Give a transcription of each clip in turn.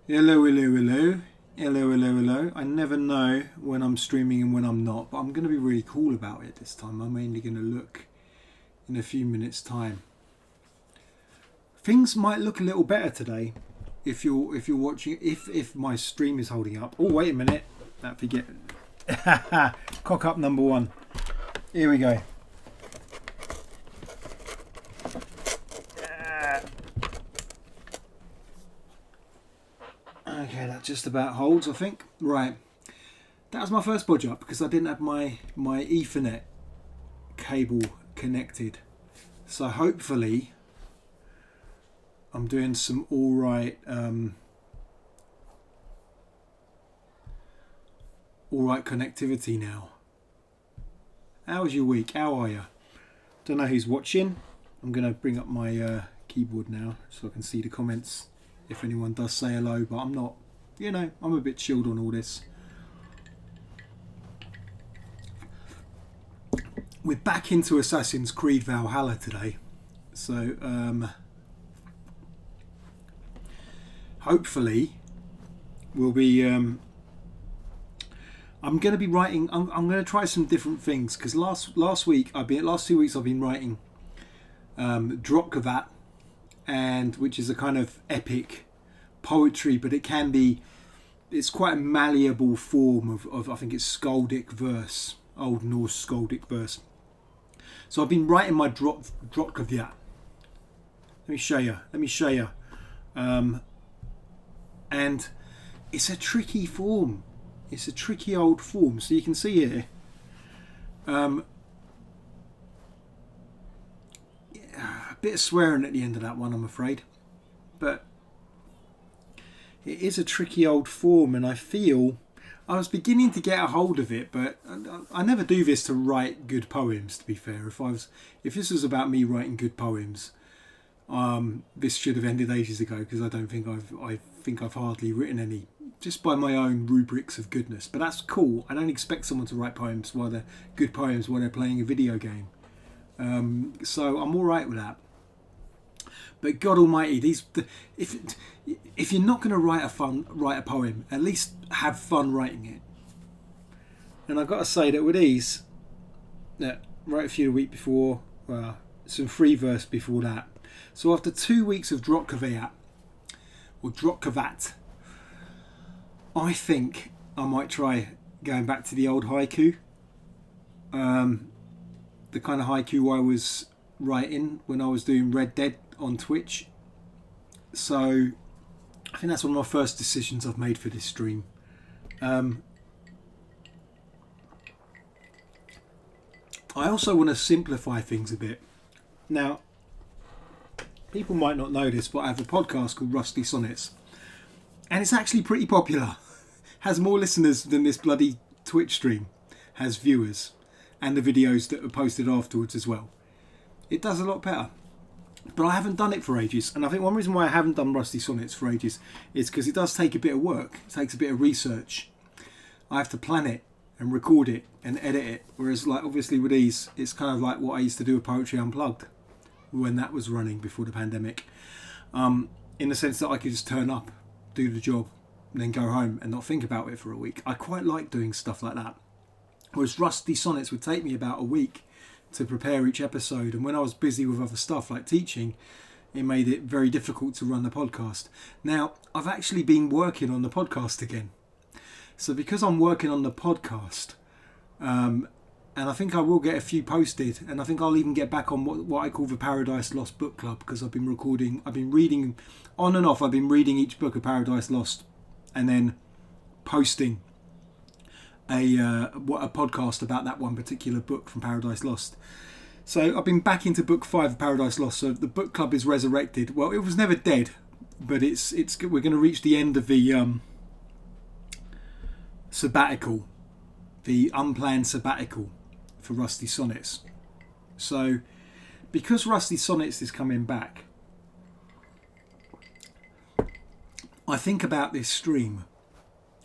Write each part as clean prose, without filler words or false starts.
Hello, hello, hello. Hello, hello, hello. I never know when I'm streaming and when I'm not, but I'm going to be really cool about it this time. I'm mainly going to look in a few minutes' time. Things might look a little better today if you're watching, if my stream is holding up. Oh, wait a minute. That forget. Cock up number one. Here we go. Okay, that just about holds, I think. Right. That was my first bodge up because I didn't have my Ethernet cable connected. So hopefully I'm doing some alright connectivity now. How was your week? How are you? Don't know who's watching. I'm going to bring up my keyboard now so I can see the comments if anyone does say hello, but I'm not, I'm a bit chilled on all this. We're back into Assassin's Creed Valhalla today, so hopefully we'll be I'm going to be writing. I'm going to try some different things because last 2 weeks I've been writing Dropkavat, and which is a kind of epic poetry, but it's quite a malleable form of I think it's skaldic verse, Old Norse skaldic verse. So I've been writing my Dropkavat. Let me show you. And it's a tricky form. It's a tricky old form. So you can see here. A bit of swearing at the end of that one, I'm afraid. But it is a tricky old form, and I feel I was beginning to get a hold of it, but I never do this to write good poems, to be fair. If this was about me writing good poems, this should have ended ages ago, because I think I've hardly written any, just by my own rubrics of goodness. But that's cool. I don't expect someone to write good poems while they're playing a video game. So I'm all right with that. But God Almighty, if you're not going to write a poem, at least have fun writing it. And I've got to say that with these, wrote a few the week before, some free verse before that. So after 2 weeks of Dropkavat, I think I might try going back to the old haiku. The kind of haiku I was writing when I was doing Red Dead on Twitch. So I think that's one of my first decisions I've made for this stream. I also want to simplify things a bit. Now, people might not know this, but I have a podcast called Rusty Sonnets, and it's actually pretty popular. Has more listeners than this bloody Twitch stream has viewers, and the videos that are posted afterwards as well. It does a lot better. But I haven't done it for ages, and I think one reason why I haven't done Rusty Sonnets for ages is because it does take a bit of work. It takes a bit of research. I have to plan it and record it and edit it, whereas like obviously with these, it's kind of like what I used to do with Poetry Unplugged when that was running before the pandemic, in the sense that I could just turn up, do the job, and then go home and not think about it for a week. I quite like doing stuff like that, whereas Rusty Sonnets would take me about a week to prepare each episode, and when I was busy with other stuff like teaching, it made it very difficult to run the podcast. Now I've actually been working on the podcast again, so because I'm working on the podcast, and I think I will get a few posted, and I think I'll even get back on what I call the Paradise Lost Book Club, because I've been reading on and off. I've been reading each book of Paradise Lost and then posting a podcast about that one particular book from Paradise Lost. So I've been back into book 5 of Paradise Lost. So the book club is resurrected. Well, it was never dead, but we're going to reach the end of the sabbatical, the unplanned sabbatical for Rusty Sonnets. So because Rusty Sonnets is coming back, I think about this stream,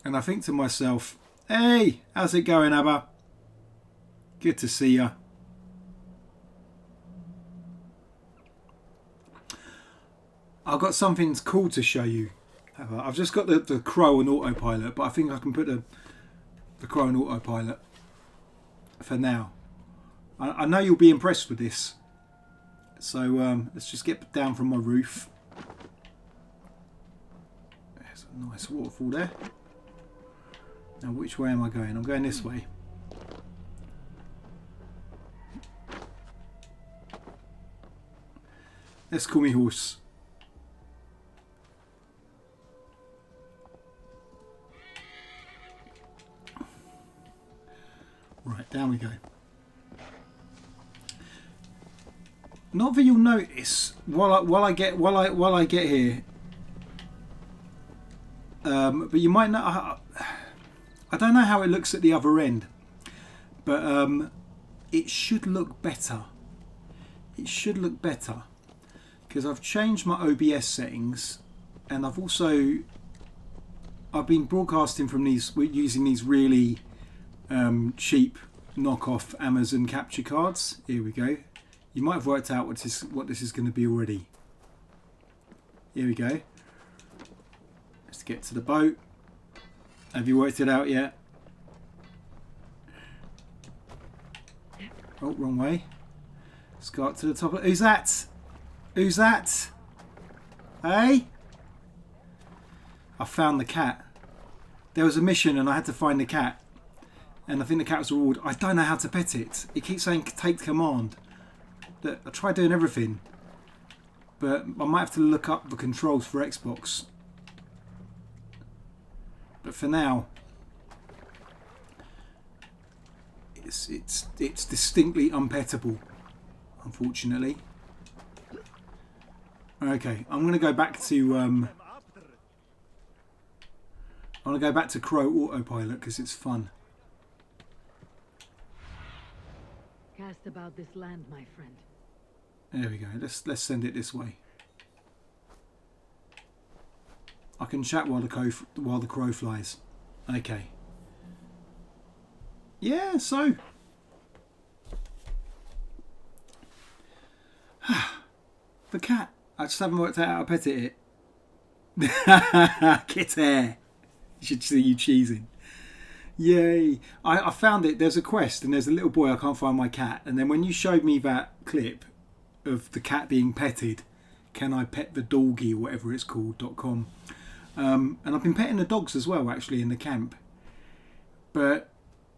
and I think to myself, hey, how's it going, Abba? Good to see ya. I've got something cool to show you. I've just got the Crow on autopilot, but I think I can put the Crow on autopilot for now. I know you'll be impressed with this. So let's just get down from my roof. There's a nice waterfall there. Now which way am I going? I'm going this way. Let's call me horse. Right, down we go. Not that you'll notice while I get here, but you might not. I don't know how it looks at the other end, but it should look better. It should look better because I've changed my OBS settings, and I've been broadcasting from using these really cheap knockoff Amazon capture cards. Here we go. You might have worked out what this is going to be already. Here we go. Let's get to the boat. Have you worked it out yet? Oh, wrong way. Let's go up to the top. Who's that? Who's that? Hey? I found the cat. There was a mission and I had to find the cat. And I think the cat was rewarded. I don't know how to pet it. It keeps saying take command. I tried doing everything, but I might have to look up the controls for Xbox. But for now, it's distinctly unpettable, unfortunately. Okay, I'm going to go back to Crow autopilot because it's fun. Cast about this land, my friend. There we go. Let's send it this way. I can chat while the crow flies. Okay. Yeah. So. The cat. I just haven't worked out how to pet it. Kitty. You should see you cheesing. Yay. I found it. There's a quest and there's a little boy. I can't find my cat. And then when you showed me that clip of the cat being petted, can I pet the doggy or whatever it's called.com, and I've been petting the dogs as well actually in the camp, but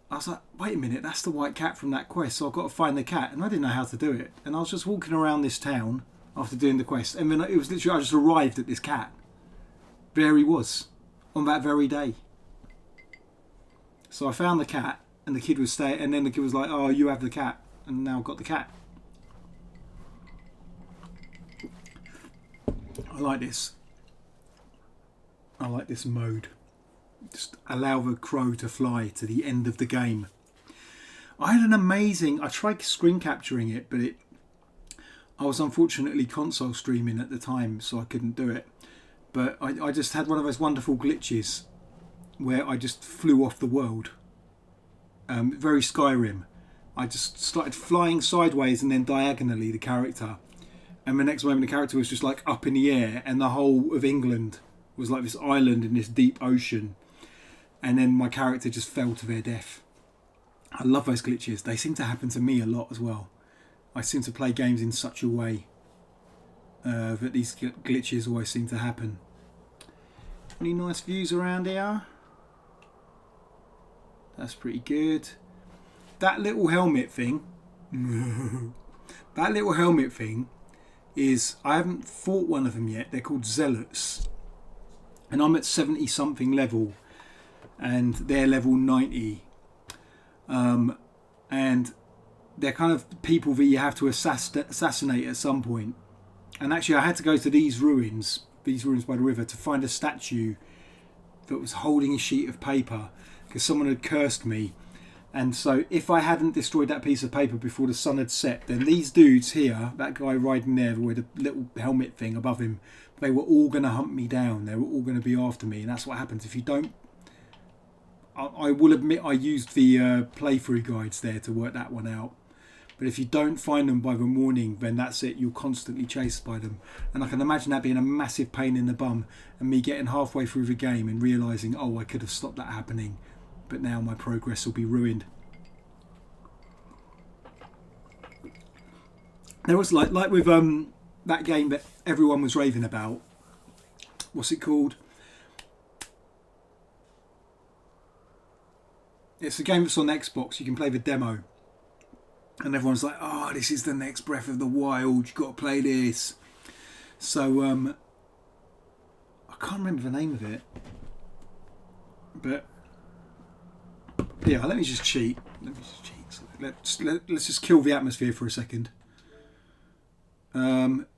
I was like, wait a minute, that's the white cat from that quest, so I've got to find the cat, and I didn't know how to do it, and I was just walking around this town after doing the quest, and then it was literally I just arrived at this cat. There he was on that very day. So I found the cat and the kid was staying, and then the kid was like, oh, you have the cat, and now I've got the cat. I like this. I like this mode. Just allow the crow to fly to the end of the game. I tried screen capturing it, but I was unfortunately console streaming at the time, so I couldn't do it. But I just had one of those wonderful glitches where I just flew off the world. Very Skyrim. I just started flying sideways and then diagonally, the character. And the next moment the character was just like up in the air and the whole of England was like this island in this deep ocean. And then my character just fell to their death. I love those glitches. They seem to happen to me a lot as well. I seem to play games in such a way that these glitches always seem to happen. Any nice views around here? That's pretty good. That little helmet thing. That little helmet thing is, I haven't fought one of them yet. They're called Zealots. And I'm at 70 something level. And they're level 90. And they're kind of people that you have to assassinate at some point. And actually I had to go to these ruins by the river, to find a statue that was holding a sheet of paper. Because someone had cursed me. And so if I hadn't destroyed that piece of paper before the sun had set, then these dudes here, that guy riding there with a little helmet thing above him, they were all going to hunt me down. They were all going to be after me. And that's what happens if you don't... I will admit I used the playthrough guides there to work that one out. But if you don't find them by the morning, then that's it. You're constantly chased by them. And I can imagine that being a massive pain in the bum, and me getting halfway through the game and realising, oh, I could have stopped that happening, but now my progress will be ruined. There was like with that game that everyone was raving about. What's it called? It's a game that's on Xbox. You can play the demo. And everyone's like, oh, this is the next Breath of the Wild. You've got to play this. So, I can't remember the name of it. But, yeah, let me just cheat. Let's just kill the atmosphere for a second.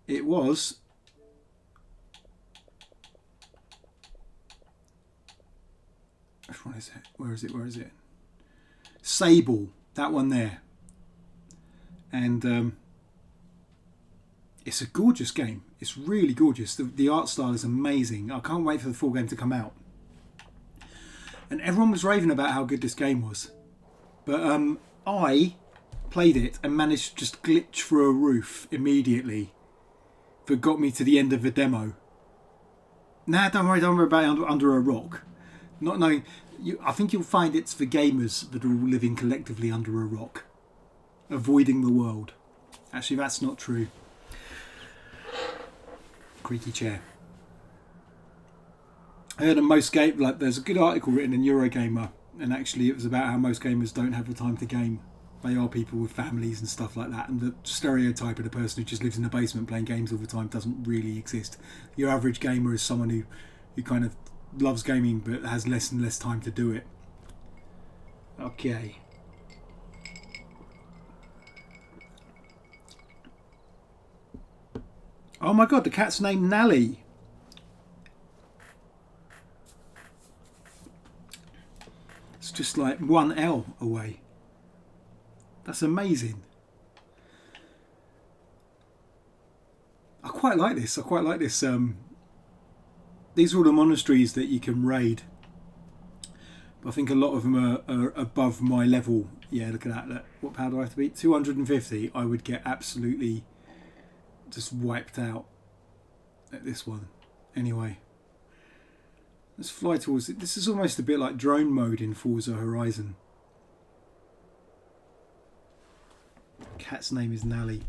It was... Which one is it? Where is it? Sable. That one there. And it's a gorgeous game. It's really gorgeous. The art style is amazing. I can't wait for the full game to come out. And everyone was raving about how good this game was. But I played it and managed to just glitch through a roof immediately that got me to the end of the demo. Nah, don't worry about it under a rock. Not knowing... I think you'll find it's for gamers that are all living collectively under a rock. Avoiding the world. Actually, that's not true. Creaky chair. I heard there's a good article written in Eurogamer, and actually it was about how most gamers don't have the time to game. They are people with families and stuff like that, and the stereotype of the person who just lives in a basement playing games all the time doesn't really exist. Your average gamer is someone who kind of loves gaming but has less and less time to do it. Okay. Oh my god, the cat's named Nally. It's just like one L away. That's amazing. I quite like this. These are all the monasteries that you can raid. But I think a lot of them are above my level. Yeah, look at that. What power do I have to beat? 250. I would get absolutely just wiped out at this one. Anyway. Let's fly towards it. This is almost a bit like drone mode in Forza Horizon. Cat's name is Nally.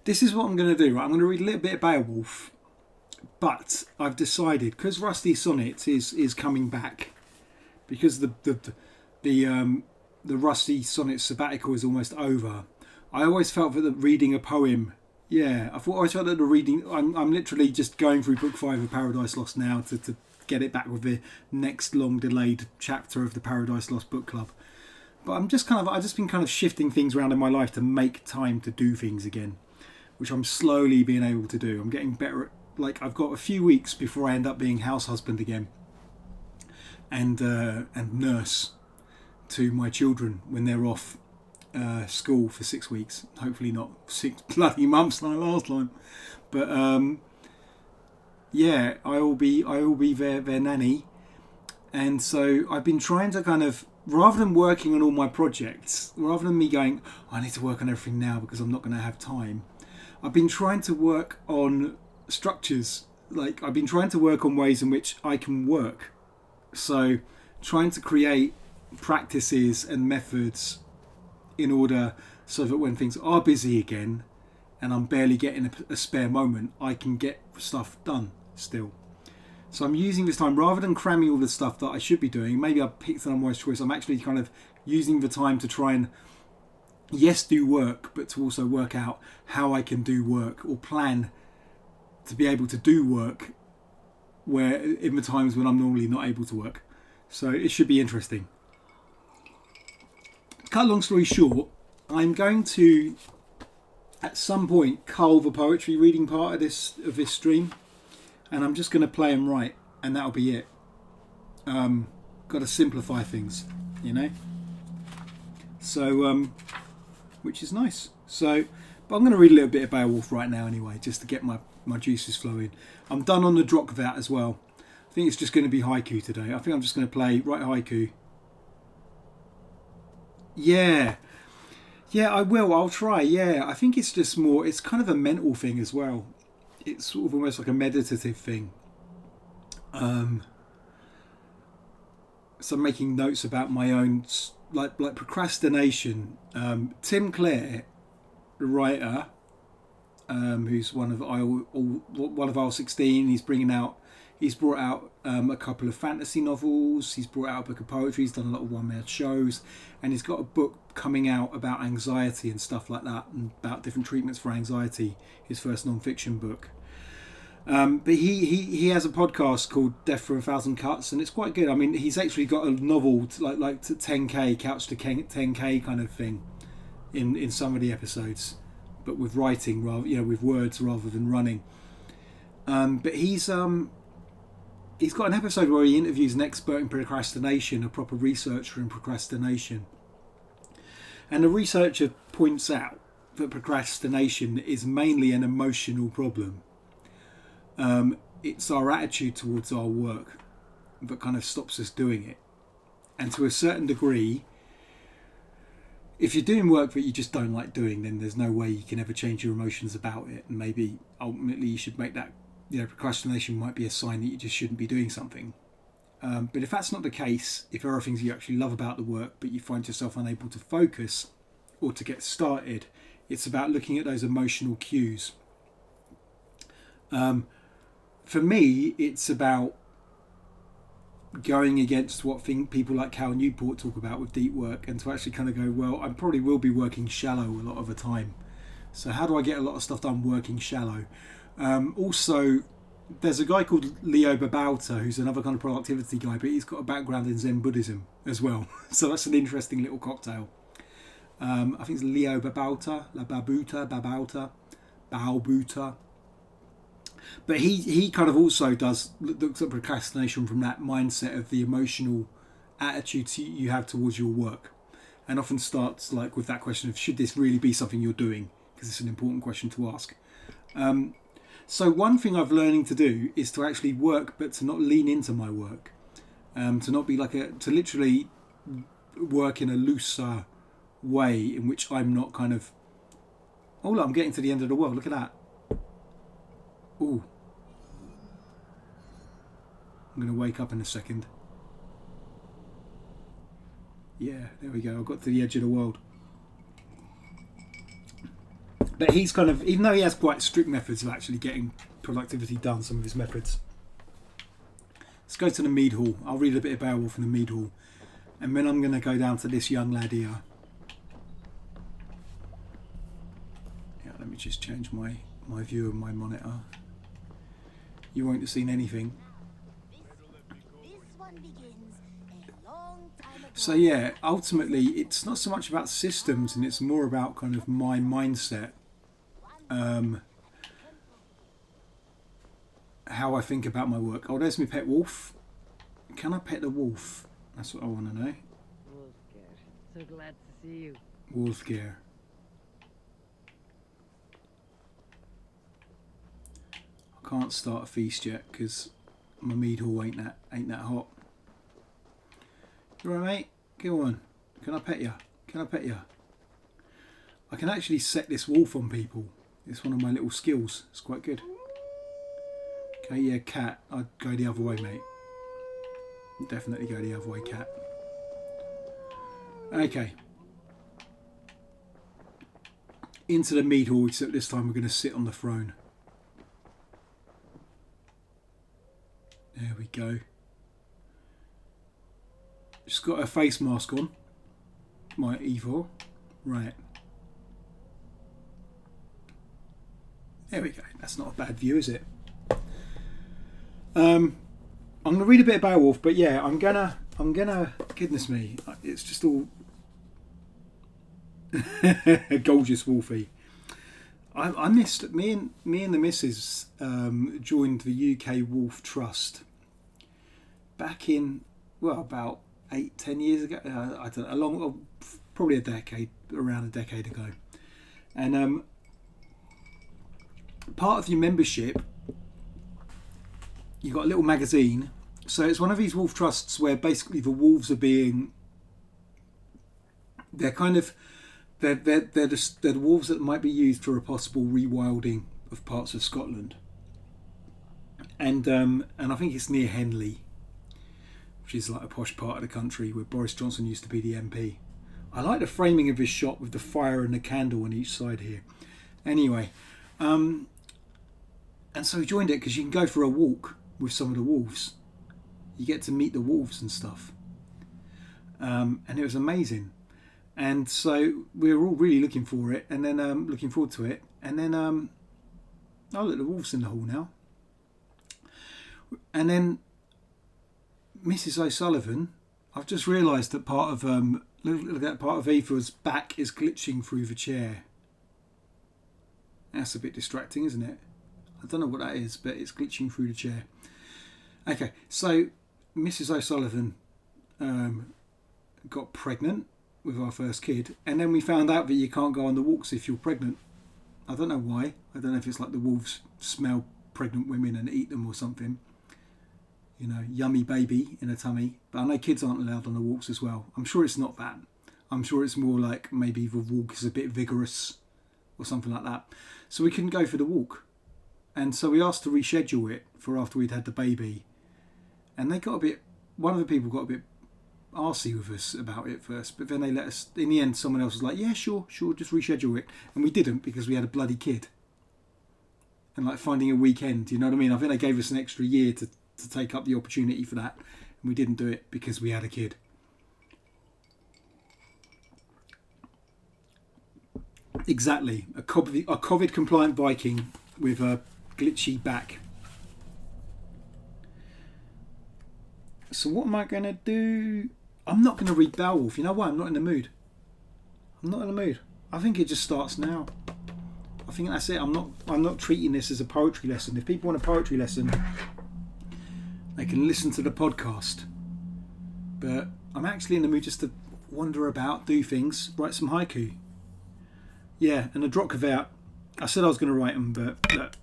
This is what I'm going to do. Right? I'm going to read a little bit of Beowulf. But I've decided, because Rusty Sonnets is coming back, because the Rusty Sonnets sabbatical is almost over, I always felt that reading a poem, I always felt that the reading, I'm literally just going through book 5 of Paradise Lost now to get it back with the next long delayed chapter of the Paradise Lost book club. But I've just been kind of shifting things around in my life to make time to do things again, which I'm slowly being able to do. I'm getting better at, I've got a few weeks before I end up being house husband again, and nurse to my children when they're off school for 6 weeks. Hopefully not 6 bloody months like last time. But I will be their nanny, and so I've been trying to kind of, rather than working on all my projects, rather than me going, I need to work on everything now because I'm not going to have time, I've been trying to work on structures. I've been trying to work on ways in which I can work. So trying to create practices and methods in order so that when things are busy again and I'm barely getting a spare moment, I can get stuff done still. So I'm using this time, rather than cramming all the stuff that I should be doing, maybe I picked an unwise choice, I'm actually kind of using the time to try and, yes, do work, but to also work out how I can do work, or plan to be able to do work where in the times when I'm normally not able to work. So it should be interesting. Cut a long story short, I'm going to at some point cull the poetry reading part of this stream, and I'm just going to play and write, and that'll be it. Got to simplify things, so which is nice. So, but I'm going to read a little bit of Beowulf right now anyway, just to get my juices flowing. I'm done on the Drockvat as well. I think it's just going to be haiku today. I think I'm just going to write haiku. Yeah, Yeah, I will. I'll try. Yeah, I think it's just more. It's kind of a mental thing as well. It's sort of almost like a meditative thing. So I'm making notes about my own, like procrastination. Tim Clare, the writer, who's one of aisle 16. He's brought out a couple of fantasy novels. He's brought out a book of poetry. He's done a lot of one-man shows, and he's got a book coming out about anxiety and stuff like that, and about different treatments for anxiety. His first non-fiction book. But he has a podcast called Death for a Thousand Cuts, and it's quite good. I mean, he's actually got a novel like to 10k, couch to 10k kind of thing in some of the episodes, but with writing rather, with words rather than running. But he's got an episode where he interviews an expert in procrastination, a proper researcher in procrastination, and the researcher points out that procrastination is mainly an emotional problem. It's our attitude towards our work that kind of stops us doing it. And to a certain degree, if you're doing work that you just don't like doing, then there's no way you can ever change your emotions about it. And maybe ultimately you should make that, procrastination might be a sign that you just shouldn't be doing something. But if that's not the case, if there are things you actually love about the work, but you find yourself unable to focus or to get started, it's about looking at those emotional cues. For me, it's about going against what people like Cal Newport talk about with deep work, and to actually kind of go, well, I probably will be working shallow a lot of the time. So how do I get a lot of stuff done working shallow? Also, there's a guy called Leo Babauta, who's another kind of productivity guy, but he's got a background in Zen Buddhism as well. So that's an interesting little cocktail. I think it's Leo Babauta, Baobuta. But he kind of also looks at procrastination from that mindset of the emotional attitude you have towards your work, and often starts like with that question of, should this really be something you're doing? Because it's an important question to ask. So one thing I've learning to do is to actually work, but to not lean into my work, to not be to literally work in a looser way in which I'm not kind of, oh look, I'm getting to the end of the world, look at that. Ooh. I'm going to wake up in a second. Yeah, there we go. I got to the edge of the world. But he's kind of, even though he has quite strict methods of actually getting productivity done, some of his methods. Let's go to the Mead Hall. I'll read a bit of Beowulf in the Mead Hall. And then I'm going to go down to this young lad here. Yeah, let me just change my view of my monitor. You won't have seen anything. So yeah, ultimately it's not so much about systems, and it's more about kind of my mindset, how I think about my work. Oh, there's my pet wolf. Can I pet the wolf? That's what I want to know. Wolfgar, so glad to see you. Wolfgar. I can't start a feast yet because my mead hall ain't that hot. You alright, mate? Go on. Can I pet you? Can I pet you? I can actually set this wolf on people. It's one of my little skills. It's quite good. Okay, yeah, cat. I'd go the other way, mate. Definitely go the other way, cat. Okay. Into the mead hall, except this time we're going to sit on the throne. There we go. Just got a face mask on. My evil. Right. There we go. That's not a bad view, is it? I'm going to read a bit of Beowulf, but yeah, I'm gonna. Goodness me, it's just all gorgeous Wolfie. I missed me and the missus joined the UK Wolf Trust back in about 8-10 years ago. I don't know, probably around a decade ago, and part of your membership, you got a little magazine. So it's one of these wolf trusts where basically the wolves are they're kind of they're the wolves that might be used for a possible rewilding of parts of Scotland. And I think it's near Henley, which is like a posh part of the country where Boris Johnson used to be the MP. I like the framing of his shot with the fire and the candle on each side here. Anyway, and so we joined it because you can go for a walk with some of the wolves. You get to meet the wolves and stuff. And it was amazing. And so we were all really looking for it, and then looking forward to it. And then, oh look, the wolves in the hall now. And then Mrs. O'Sullivan, I've just realised that part of look at that, part of Aoife's back is glitching through the chair. That's a bit distracting, isn't it? I don't know what that is, but it's glitching through the chair. Okay, so Mrs. O'Sullivan got pregnant with our first kid, and then we found out that you can't go on the walks if you're pregnant. I don't know why. I don't know if it's like the wolves smell pregnant women and eat them or something. You know, yummy baby in a tummy. But I know kids aren't allowed on the walks as well. I'm sure it's not that. I'm sure it's more like maybe the walk is a bit vigorous or something like that. So we couldn't go for the walk. And so we asked to reschedule it for after we'd had the baby. And they got a bit, one of the people got a bit arsey with us about it first. But then they let us, in the end, someone else was like, yeah, sure, just reschedule it. And we didn't because we had a bloody kid. And like finding a weekend, you know what I mean? I think they gave us an extra year to take up the opportunity for that. And we didn't do it because we had a kid. Exactly. A COVID compliant Viking with a glitchy back. So what am I going to do? I'm not going to read Beowulf. You know why? I'm not in the mood. I'm not in the mood. I think it just starts now. I think that's it. I'm not treating this as a poetry lesson. If people want a poetry lesson, they can listen to the podcast. But I'm actually in the mood just to wander about, do things, write some haiku. Yeah, and the Drotkavat, I said I was going to write them, but look,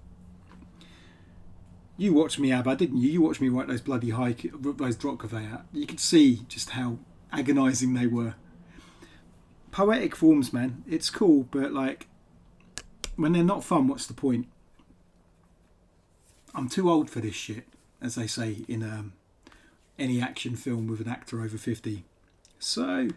you watched me, Abba, didn't you? You watched me write those bloody haiku, those Drotkavat. You could see just how agonising they were. Poetic forms, man. It's cool, but like, when they're not fun, what's the point? I'm too old for this shit, as they say in any action film with an actor over 50. So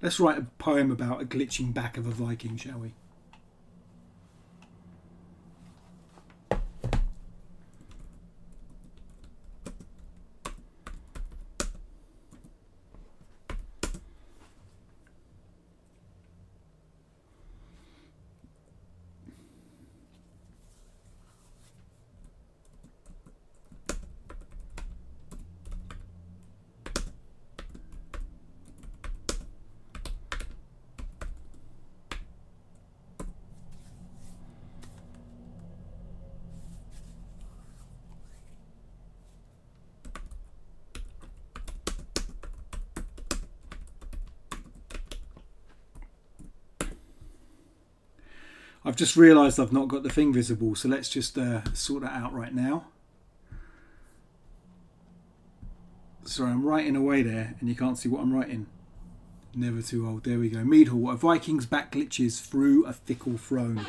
let's write a poem about a glitching back of a Viking, shall we? I've just realised I've not got the thing visible, so let's just sort that out right now. Sorry, I'm writing away there, and you can't see what I'm writing. Never too old. There we go. Meadhall. A Viking's back glitches through a fickle throne.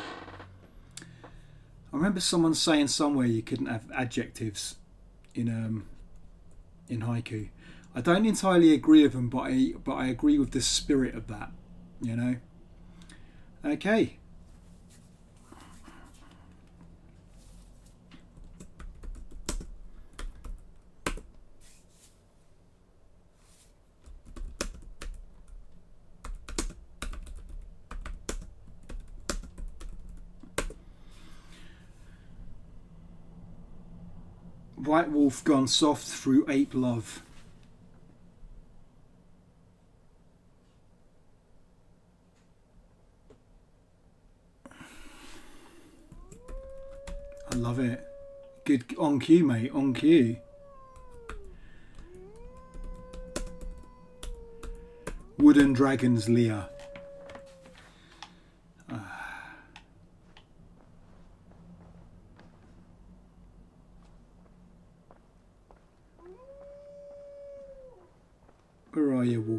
I remember someone saying somewhere you couldn't have adjectives in haiku. I don't entirely agree with them, but I agree with the spirit of that. You know. Okay. White wolf gone soft through ape love. I love it. Good on cue, mate. On cue. Wooden dragons Lear.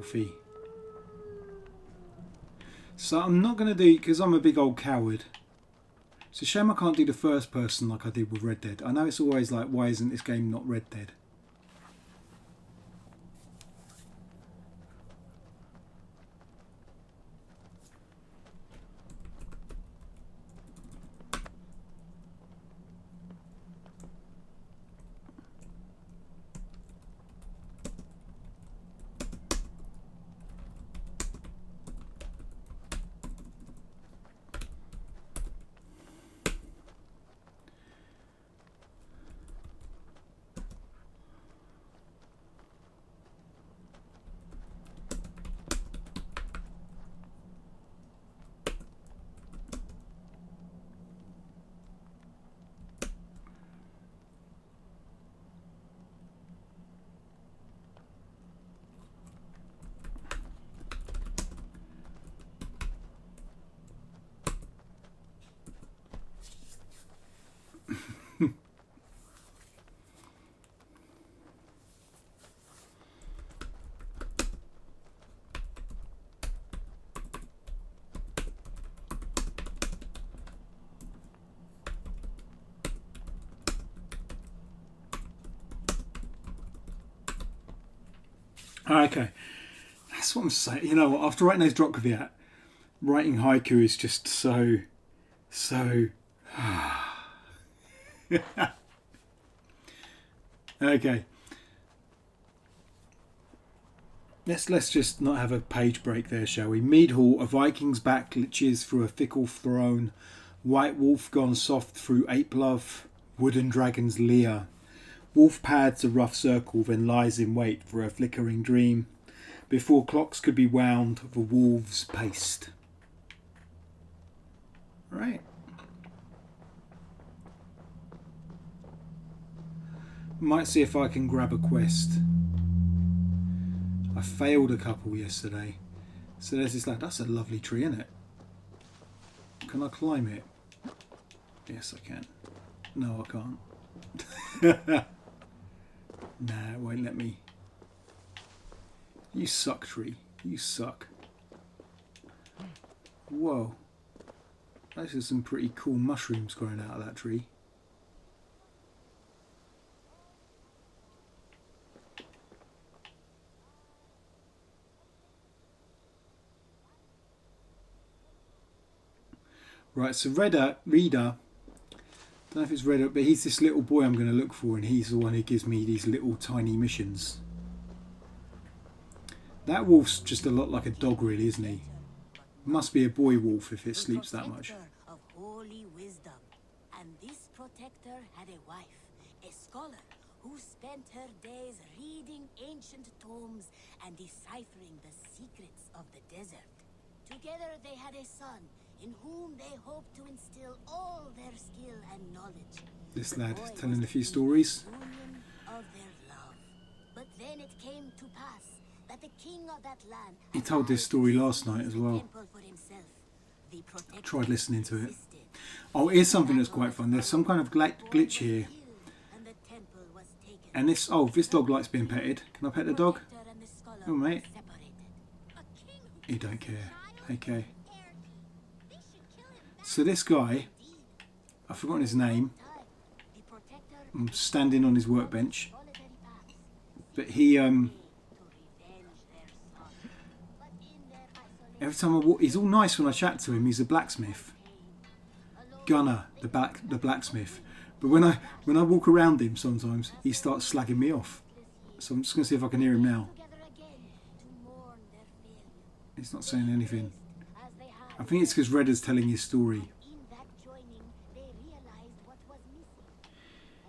coffee. So I'm not going to do, because I'm a big old coward. It's a shame I can't do the first person like I did with Red Dead. I know it's always like, why isn't this game not Red Dead? Okay, that's what I'm saying. You know what? After writing those drop caveat, writing haiku is just so. Okay. Let's just not have a page break there, shall we? Meadhall, a Viking's back glitches through a fickle throne. White wolf gone soft through ape love. Wooden dragon's leer. Wolf pads a rough circle, then lies in wait for a flickering dream. Before clocks could be wound, the wolves paced. Right. Might see if I can grab a quest. I failed a couple yesterday. So there's this like, that's a lovely tree, isn't it? Can I climb it? Yes, I can. No, I can't. Nah, it won't let me. You suck, tree. You suck. Whoa. Those are some pretty cool mushrooms growing out of that tree. Right, so reader, don't know if it's Redder, but he's this little boy I'm going to look for, and he's the one who gives me these little tiny missions. That wolf's just a lot like a dog, really, isn't he? Must be a boy wolf if it sleeps that much. Of holy wisdom, and this protector had a wife, a scholar, who spent her days reading ancient tomes and deciphering the secrets of the desert. Together they had a son, in whom they hoped to instill all their skill and knowledge. This lad is telling a few stories. Union of their love. But then it came to pass that the king of that land He told this story last night as well. temple for himself. The protector Tried listening to it. insisted. Oh, here's something that's quite fun. There's some kind of glitch here. And the temple was taken. And this, oh, this dog likes being petted. Can I pet the dog? Protector and the scholar Oh, mate. were separated. A king who He don't care. Okay. They should kill him. So this guy, I've forgotten his name. The protector I'm standing on his workbench. solitary paths But he, to revenge their son. But in their isolation, every time I walk, he's all nice when I chat to him. He's a blacksmith. Gunner, the blacksmith. But when I walk around him sometimes, he starts slagging me off. So I'm just going to see if I can hear him now. together again to mourn their failure. He's not saying anything. As they had I think it's because Redder's telling his story. in that joining, they realized what was missing.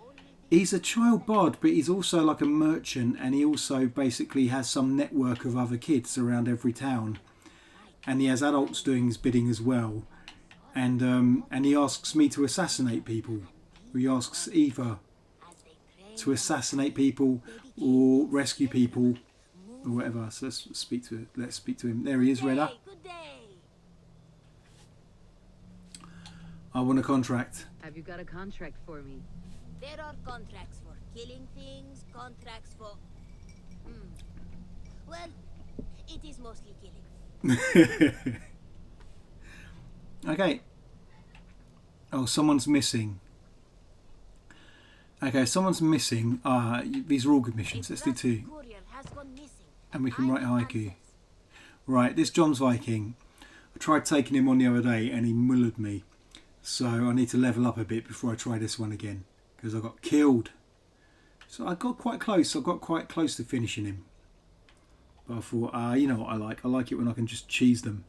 Only He's a child bard, but he's also like a merchant, and he also basically has some network of other kids around every town. And he has adults doing his bidding as well. And he asks me to assassinate people. He asks Eva to assassinate people or rescue people or whatever. So let's speak to him. There he is, Redder. Hey, good day. I want a contract. Have you got a contract for me? There are contracts for killing things, contracts for... Well, It is mostly killing. Okay. Oh, someone's missing. Okay, someone's missing. These are all good missions. Let's do 2. Courier has gone missing. And we can write a I need haiku. answers. Right, this John's Viking. I tried taking him on the other day and he mullered me. So I need to level up a bit before I try this one again. Because I got killed. So I got quite close. I got quite close to finishing him. But I thought, you know what I like? I like it when I can just cheese them.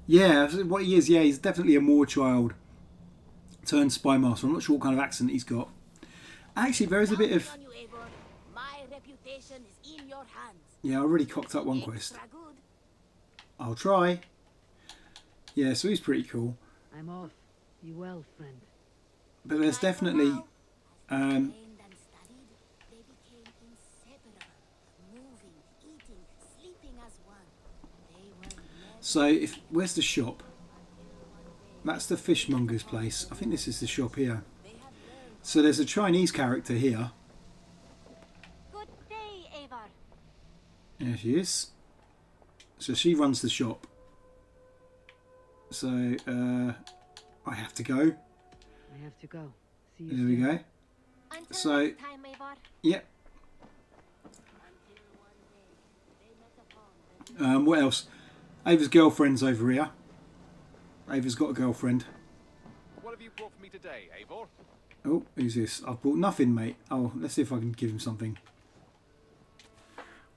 Yeah, what he is, yeah, he's definitely a Moor child turned spy master. I'm not sure what kind of accent he's got. Actually, there is a bit of... Counting on you, Eivor. My reputation is in your hands. Yeah, I already cocked up one quest. Extra good. I'll try. Yeah, so he's pretty cool. I'm off. Be well, friend. But there's definitely... As they trained and studied, they became inseparable. Moving, eating, sleeping as one. They were never So, where's the shop? That's the fishmonger's place. I think this is the shop here. So there's a Chinese character here. good day, Eivor. There she is. So she runs the shop. So, I have to go. I have to go. See you There we soon. go. Until So- next time, Eivor. Yep. Until one day they met upon the What else? Ava's girlfriend's over here. Ava's got a girlfriend. What have you brought for me today, Eivor? Oh, who's this? I've bought nothing, mate. Oh, let's see if I can give him something.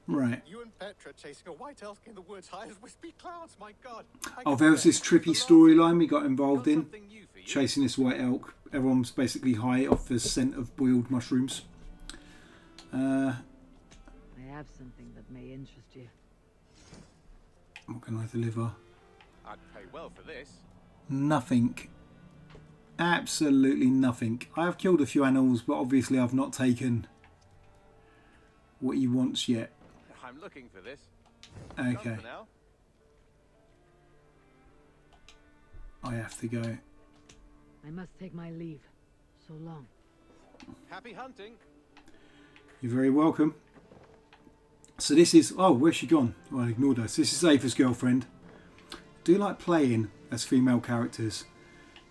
Right. You and Petra chasing a white elk in the woods high as wispy clouds, my god. Oh, there was this trippy storyline we got involved in. Chasing this white elk. Everyone's basically high off the scent of boiled mushrooms. I have something that may interest you. What can I deliver? I'd pay well for this. Nothing. Absolutely nothing. I have killed a few animals, but obviously I've not taken what he wants yet. I'm looking for this. Okay. Done for now. I have to go. I must take my leave. So long. Happy hunting. You're very welcome. So this is... Oh, where's she gone? Well, I ignored her. So this is Ava's girlfriend. I do like playing as female characters,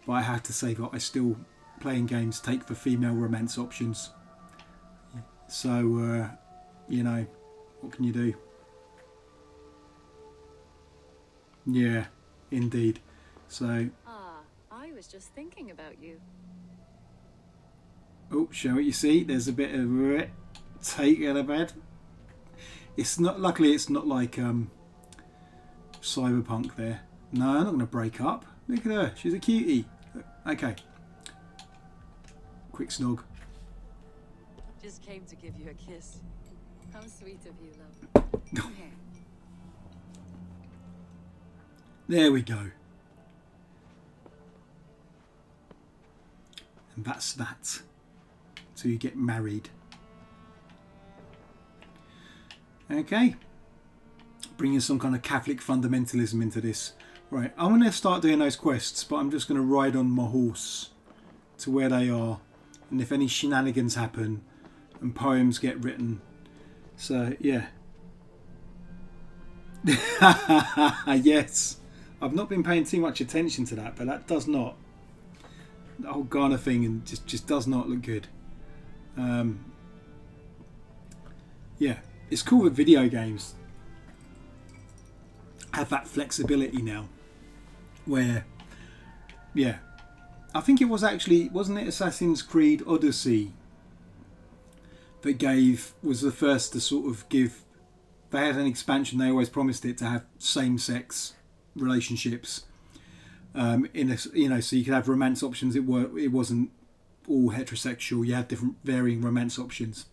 but I have to say that I still, playing games, take the female romance options. So, you know, what can you do? Yeah, indeed. So, Ah, I was just thinking about you. oh, show what you see. There's a bit of take out of bed. It's not. Luckily, it's not like Cyberpunk. There. No, I'm not going to break up. Look at her. She's a cutie. Okay. Quick snog. Just came to give you a kiss. How sweet of you, love. Come here. There we go. And that's that. So you get married. Okay. Bringing some kind of Catholic fundamentalism into this. Right, I'm going to start doing those quests, but I'm just going to ride on my horse to where they are. And if any shenanigans happen and poems get written. So, yeah. Yes. I've not been paying too much attention to that, but that does not. The whole Ghana thing and just does not look good. Yeah, it's cool that video games have that flexibility now. Where, yeah, I think it was actually, wasn't it Assassin's Creed Odyssey that was the first to sort of give, they had an expansion, they always promised it to have same-sex relationships in a, you know, so you could have romance options. It wasn't all heterosexual, you had different varying romance options.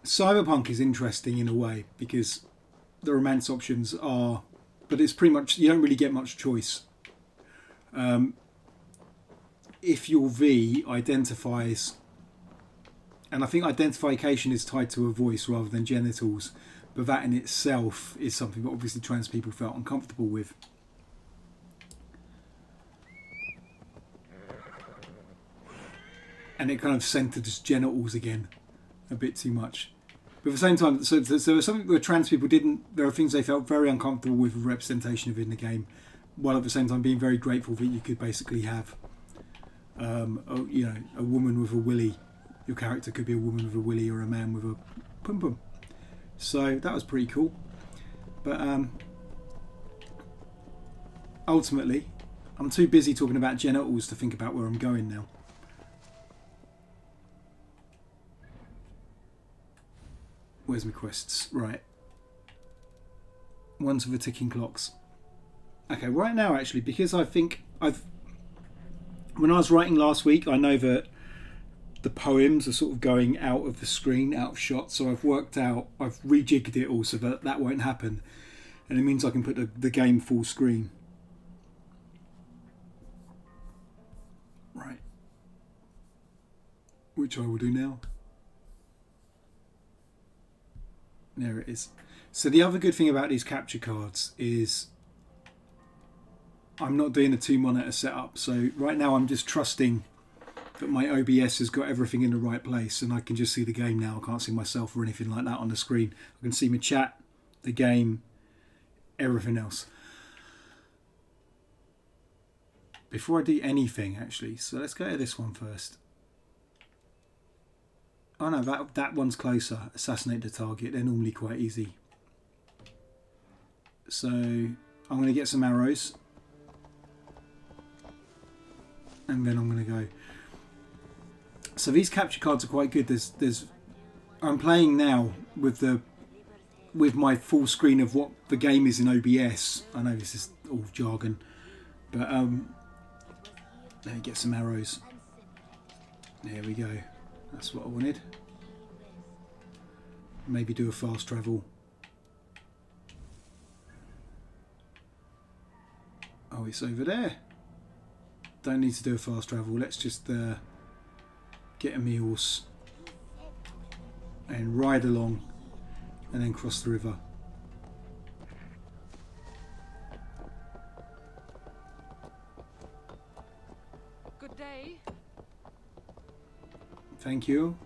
Cyberpunk is interesting in a way because the romance options are, but it's pretty much, you don't really get much choice. If your V identifies, and I think identification is tied to a voice rather than genitals, but that in itself is something that obviously trans people felt uncomfortable with. And it kind of centred as genitals again. a bit too much. But at the same time, so there was something where trans people didn't. There are things they felt very uncomfortable with representation of in the game, while at the same time being very grateful that you could basically have, a woman with a willy. Your character could be a woman with a willy or a man with a pum pum. So that was pretty cool. But ultimately, I'm too busy talking about genitals to think about where I'm going now. Where's my quests? Right. One's for the ticking clocks. Okay, right now actually, because I think when I was writing last week, I know that the poems are sort of going out of the screen, out of shot, so I've rejigged it all so that that won't happen. And it means I can put the game full screen. Right. Which I will do now. There it is. So the other good thing about these capture cards is I'm not doing a 2-monitor setup. So right now I'm just trusting that my OBS has got everything in the right place and I can just see the game now. I can't see myself or anything like that on the screen. I can see my chat, the game, everything else. Before I do anything actually, so let's go to this one first. Oh no, that one's closer. Assassinate the target. They're normally quite easy. So I'm going to get some arrows. And then I'm going to go. So these capture cards are quite good. I'm playing now with my full screen of what the game is in OBS. I know this is all jargon. But let me get some arrows. There we go. That's what I wanted. Maybe do a fast travel. Oh, it's over there. Don't need to do a fast travel. Let's just get a me horse and ride along and then cross the river. Good day. Thank you.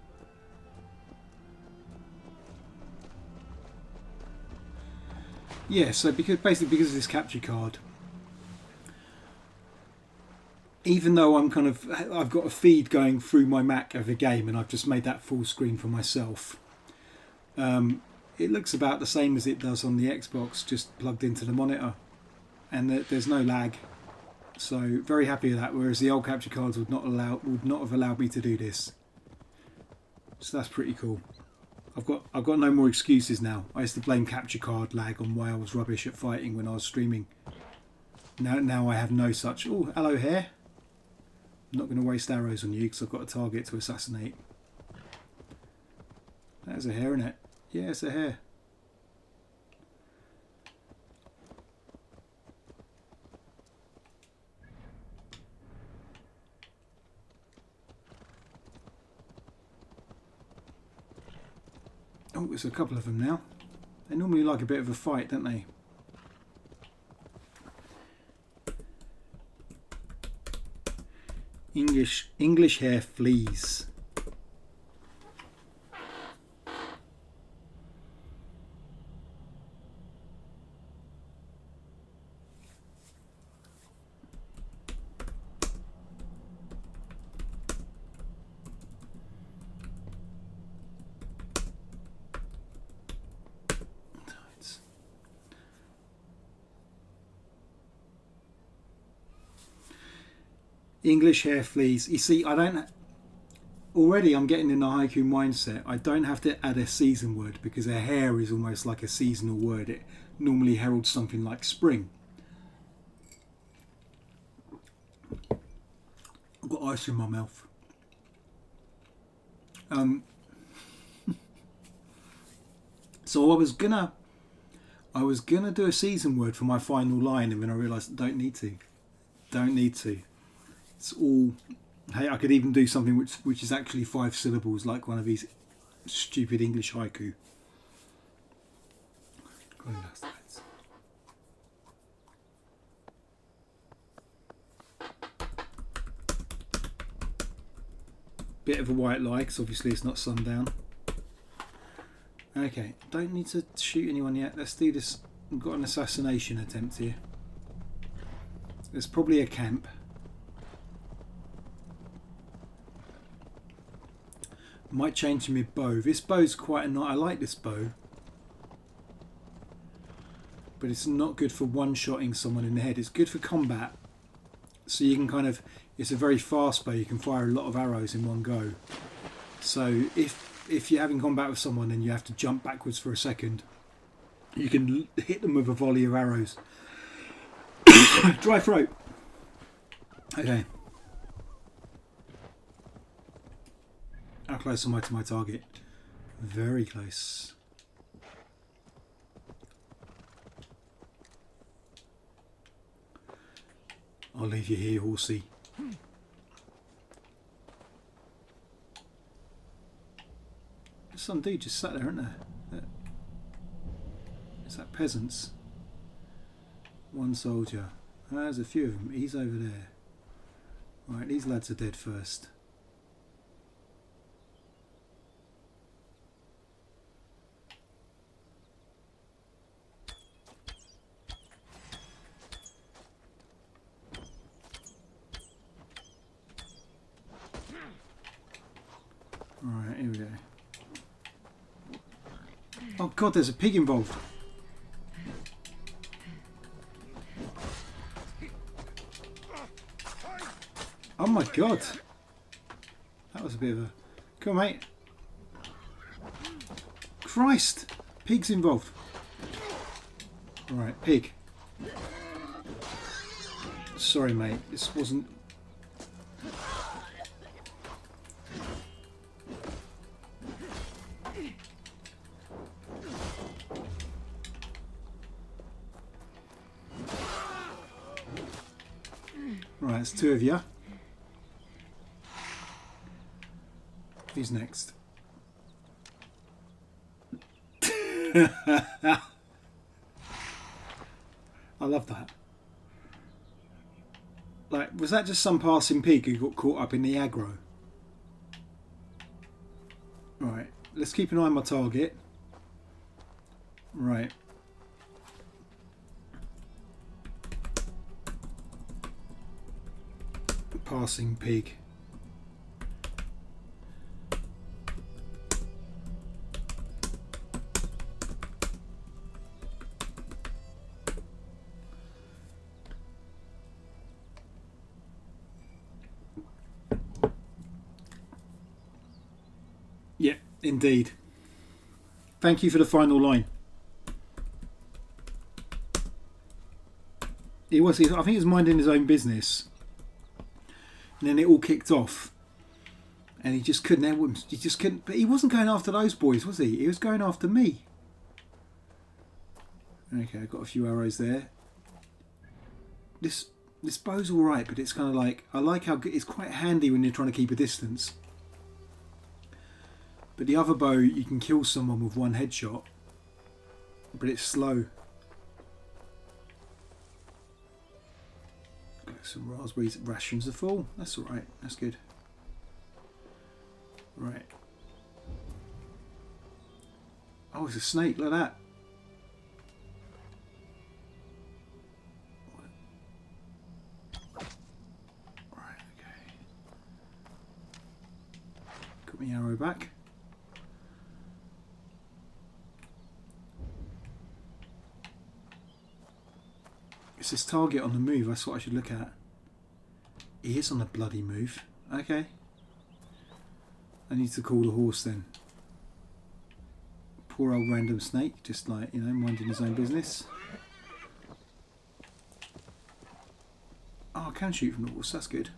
Yeah, so because of this capture card, even though I've got a feed going through my Mac of a game and I've just made that full screen for myself, it looks about the same as it does on the Xbox, just plugged into the monitor, and there's no lag. So very happy with that. Whereas the old capture cards would not have allowed me to do this. So that's pretty cool. I've got no more excuses now. I used to blame capture card lag on why I was rubbish at fighting when I was streaming. Now I have no such. Oh, hello hare. I'm not going to waste arrows on you because I've got a target to assassinate. That's a hare, isn't it? Yeah, it's a hare. Oh, there's a couple of them now. They normally like a bit of a fight, don't they? English hare flees. English hare flees. You see, already I'm getting in the haiku mindset. I don't have to add a season word because a hare is almost like a seasonal word. It normally heralds something like spring. I've got ice in my mouth. So I was gonna do a season word for my final line, and then I realised don't need to. It's all. Hey, I could even do something which is actually 5 syllables, like one of these stupid English haiku. Bit of a white lie, because obviously it's not sundown. Okay, don't need to shoot anyone yet. Let's do this. We've got an assassination attempt here. There's probably a camp. Might change my bow. This bow's quite a nice. I like this bow. But it's not good for one-shotting someone in the head. It's good for combat. So you can kind of... It's a very fast bow. You can fire a lot of arrows in one go. So if you're having combat with someone and you have to jump backwards for a second, you can hit them with a volley of arrows. Dry throat. Okay. How close am I to my target? Very close. I'll leave you here, horsey. There's some dude just sat there, isn't there? Is that peasants? One soldier. There's a few of them. He's over there. Right, these lads are dead first. Right, here we go. Oh god, there's a pig involved. Oh my god. That was a bit of a... Come on, mate. Christ. Pig's involved. Right, pig. Sorry, mate. This wasn't... Right, it's two of you. Who's next? I love that. Like, was that just some passing pig who got caught up in the aggro? Right, let's keep an eye on my target. Right. Passing pig. Yeah, indeed. Thank you for the final line. I think he was minding his own business. And then it all kicked off. And he just couldn't. He just couldn't. But he wasn't going after those boys, was he? He was going after me. Okay, I've got a few arrows there. This bow's all right, but it's kind of like... I like how it's quite handy when you're trying to keep a distance. But the other bow, you can kill someone with one headshot. But it's slow. Some raspberries, rations are full. That's alright, that's good. Right. Oh, it's a snake, like that. Right, okay. Got my arrow back. It's this target on the move, that's what I should look at. He is on the bloody move. Okay. I need to call the horse then. Poor old random snake, just like, you know, minding his own business. Oh, I can shoot from the horse, that's good.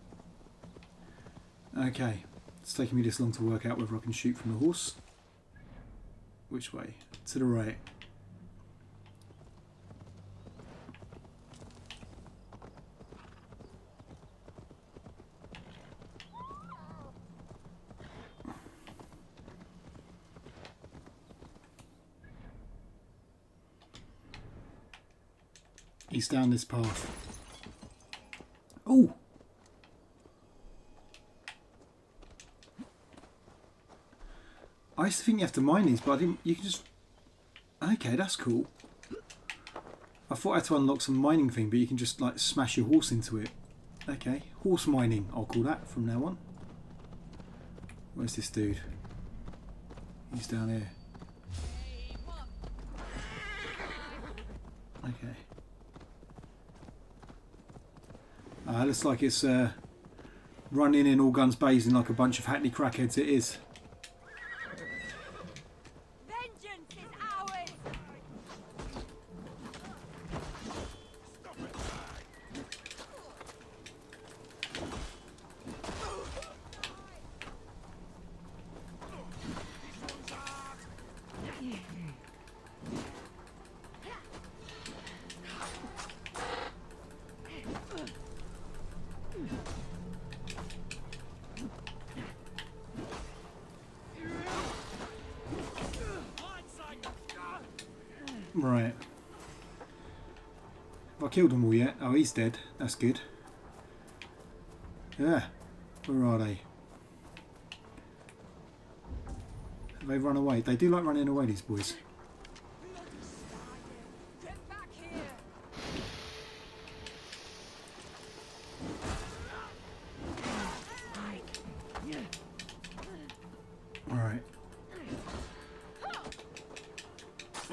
Okay. It's taking me this long to work out whether I can shoot from the horse. Which way? To the right. He's down this path. Oh! I used to think you have to mine these, but I didn't. You can just Okay, that's cool. I thought I had to unlock some mining thing, but you can just like smash your horse into it. Okay, horse mining, I'll call that from now on. Where's this dude? He's down here. Okay. Looks like it's running in all guns blazing like a bunch of hackney crackheads it is. Vengeance is ours! Right. Have I killed them all yet? Oh, he's dead. That's good. Yeah. Where are they? Have they run away? They do like running away, these boys. Get back here! Alright.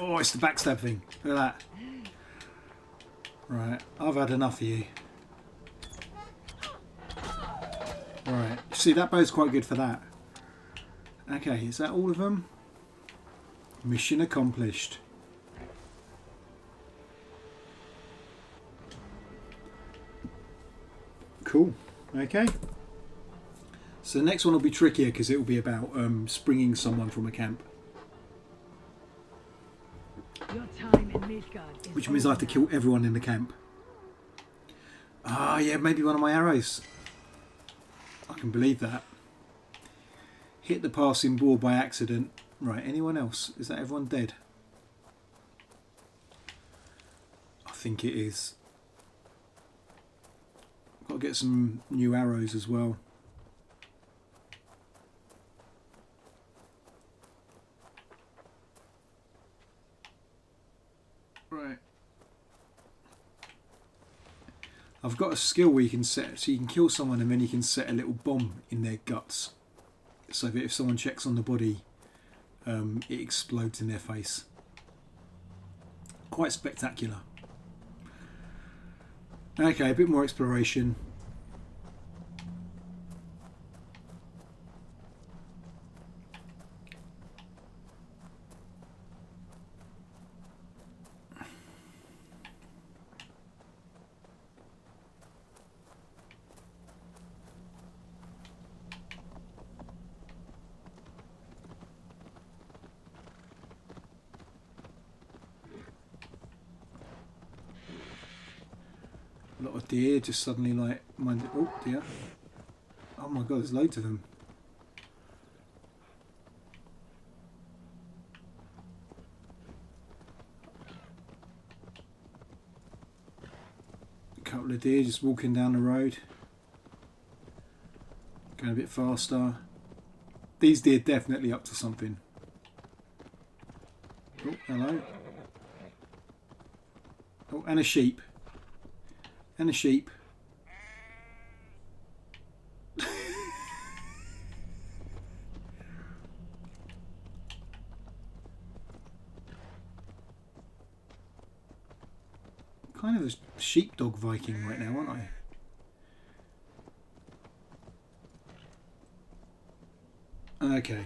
Oh, it's the backstab thing. Look at that. Right. I've had enough of you. Right. See, that bow's quite good for that. Okay, is that all of them? Mission accomplished. Cool. Okay. So the next one will be trickier because it will be about springing someone from a camp. Your time in Midgard is Which means I have to kill everyone in the camp. Ah, yeah, maybe one of my arrows. I can believe that. Hit the passing boar by accident. Right, anyone else? Is that everyone dead? I think it is. Got to get some new arrows as well. Right. I've got a skill where you can set, so you can kill someone and then you can set a little bomb in their guts, so that if someone checks on the body, it explodes in their face. Quite spectacular. Okay, a bit more exploration. A lot of deer just suddenly like minded. Oh dear. Oh my god, there's loads of them. A couple of deer just walking down the road. Going a bit faster. These deer definitely up to something. Oh, hello. Oh, and a sheep. And a sheep. Kind of a sheepdog Viking right now, aren't I? Okay.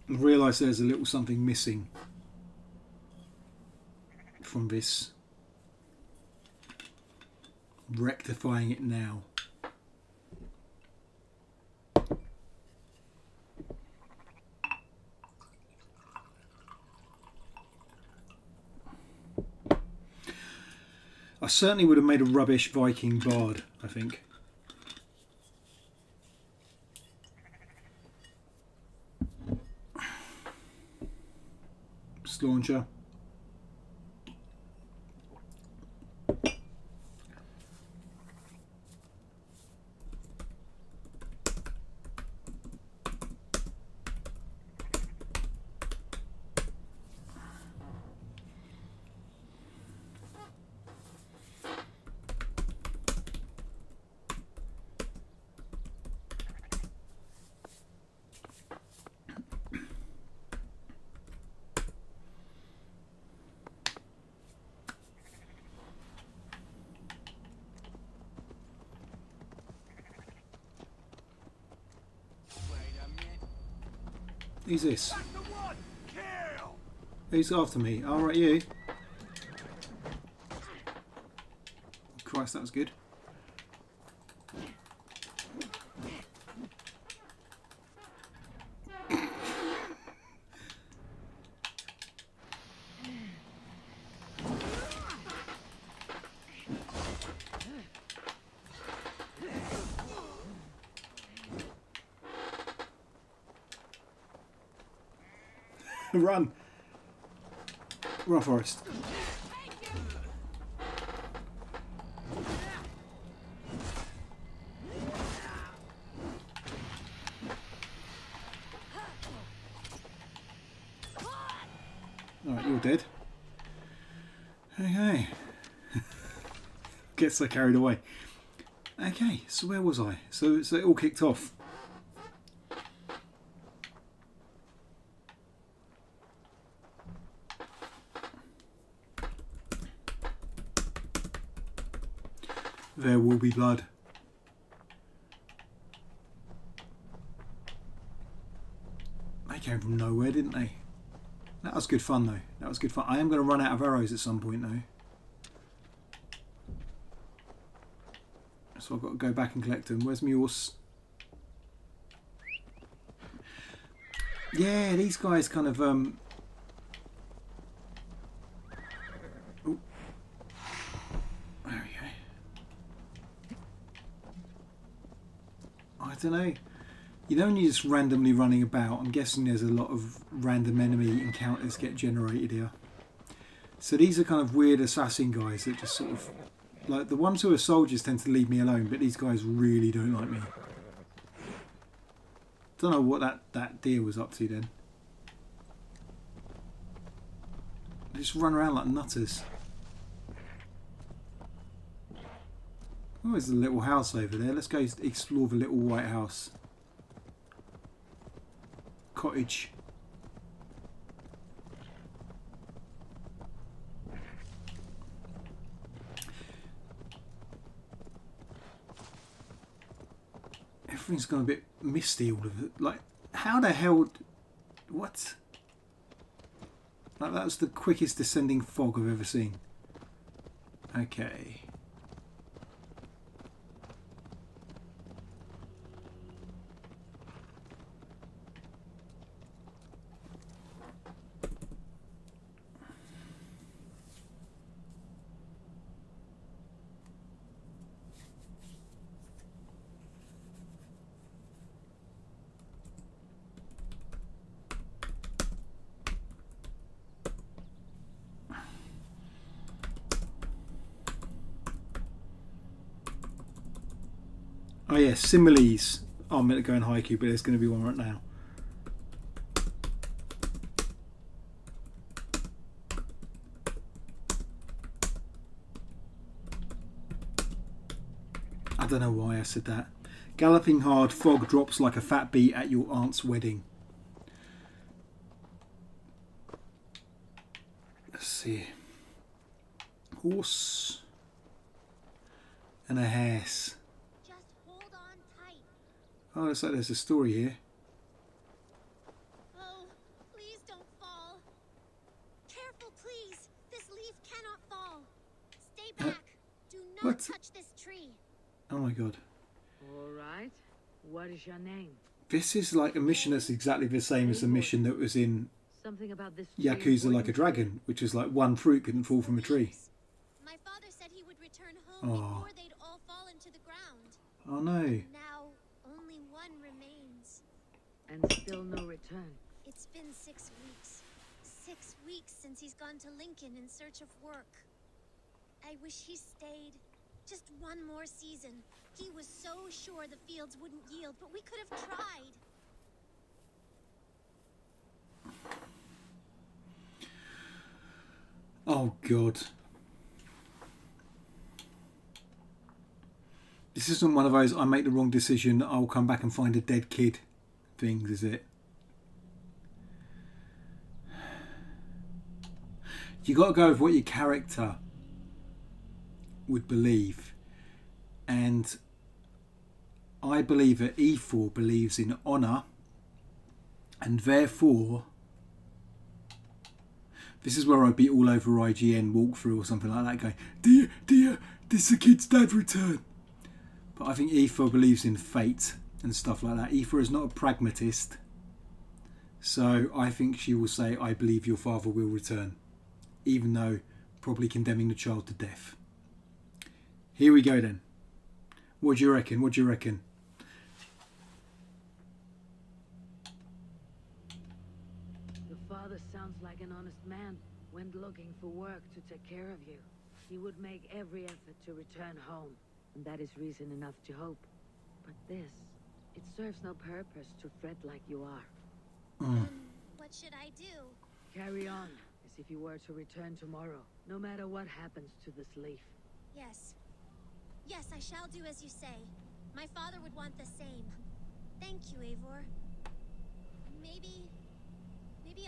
I realise there's a little something missing from this. Rectifying it now. I certainly would have made a rubbish Viking bard, I think. Launcher. Who's this? Who's after me? All right, you. Christ, that was good. Run! Run, Forrest. Alright, you're dead. Okay. Get so carried away. Okay, so where was I? So it all kicked off. There will be blood. They came from nowhere, didn't they? That was good fun, though. That was good fun. I am going to run out of arrows at some point, though. So I've got to go back and collect them. Where's my horse? Yeah, these guys kind of... Ooh. There we go. I don't know. You know when you're just randomly running about, I'm guessing there's a lot of random enemy encounters get generated here. So these are kind of weird assassin guys that just sort of... Like, the ones who are soldiers tend to leave me alone, but these guys really don't like me. Don't know what that deer was up to then. They just run around like nutters. Oh, there's a little house over there. Let's go explore the little white house. Cottage. Everything's gone a bit misty all of it. Like, how the hell... What? Like, that was the quickest descending fog I've ever seen. Okay. Oh yeah, similes. Oh, I'm meant to go in haiku, but there's going to be one right now. I don't know why I said that. Galloping hard, fog drops like a fat bee at your aunt's wedding. Let's see. Horse and a hearse. Oh, looks like there's a story here. Oh, please don't fall. Careful, please. This leaf cannot fall. Stay back. Do not what? touch this tree. Oh my god. All right. What is your name? This is like a mission that's exactly the same as the mission that was in Something about this Yakuza Like a Dragon, which was like one fruit couldn't fall from a tree. My father said he would return home before they'd all fall into the ground. Oh no. Now, only one remains. And still no return. It's been 6 weeks. 6 weeks since he's gone to Lincoln in search of work. I wish he stayed. Just one more season. He was so sure the fields wouldn't yield, but we could have tried. Oh god. This isn't one of those I make the wrong decision, I'll come back and find a dead kid things, is it? You got to go with what your character would believe, and I believe that E4 believes in honour And therefore, this is where I'd be all over IGN walkthrough or something like that going, dear, this is the kid's dad return. But I think Aoife believes in fate and stuff like that. Aoife is not a pragmatist. So I think she will say, I believe your father will return. Even though probably condemning the child to death. Here we go then. What do you reckon? What do you reckon? Your father sounds like an honest man. Went looking for work to take care of you. He would make every effort to return home. And that is reason enough to hope. But this, it serves no purpose to fret like you are. What should I do? Carry on, as if you were to return tomorrow, no matter what happens to this leaf. Yes. Yes, I shall do as you say. My father would want the same. Thank you, Eivor. Maybe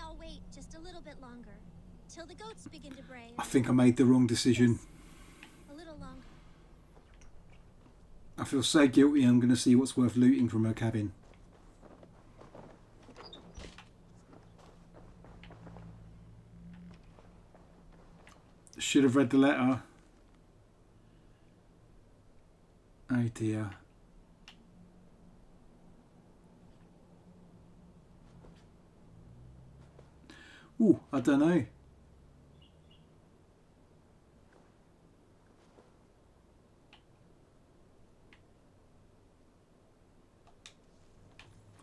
I'll wait just a little bit longer. Till the goats begin to bray. I think I made the wrong decision. Yes, a little longer. I feel so guilty. I'm going to see what's worth looting from her cabin. Should have read the letter. Oh dear. Ooh, I don't know.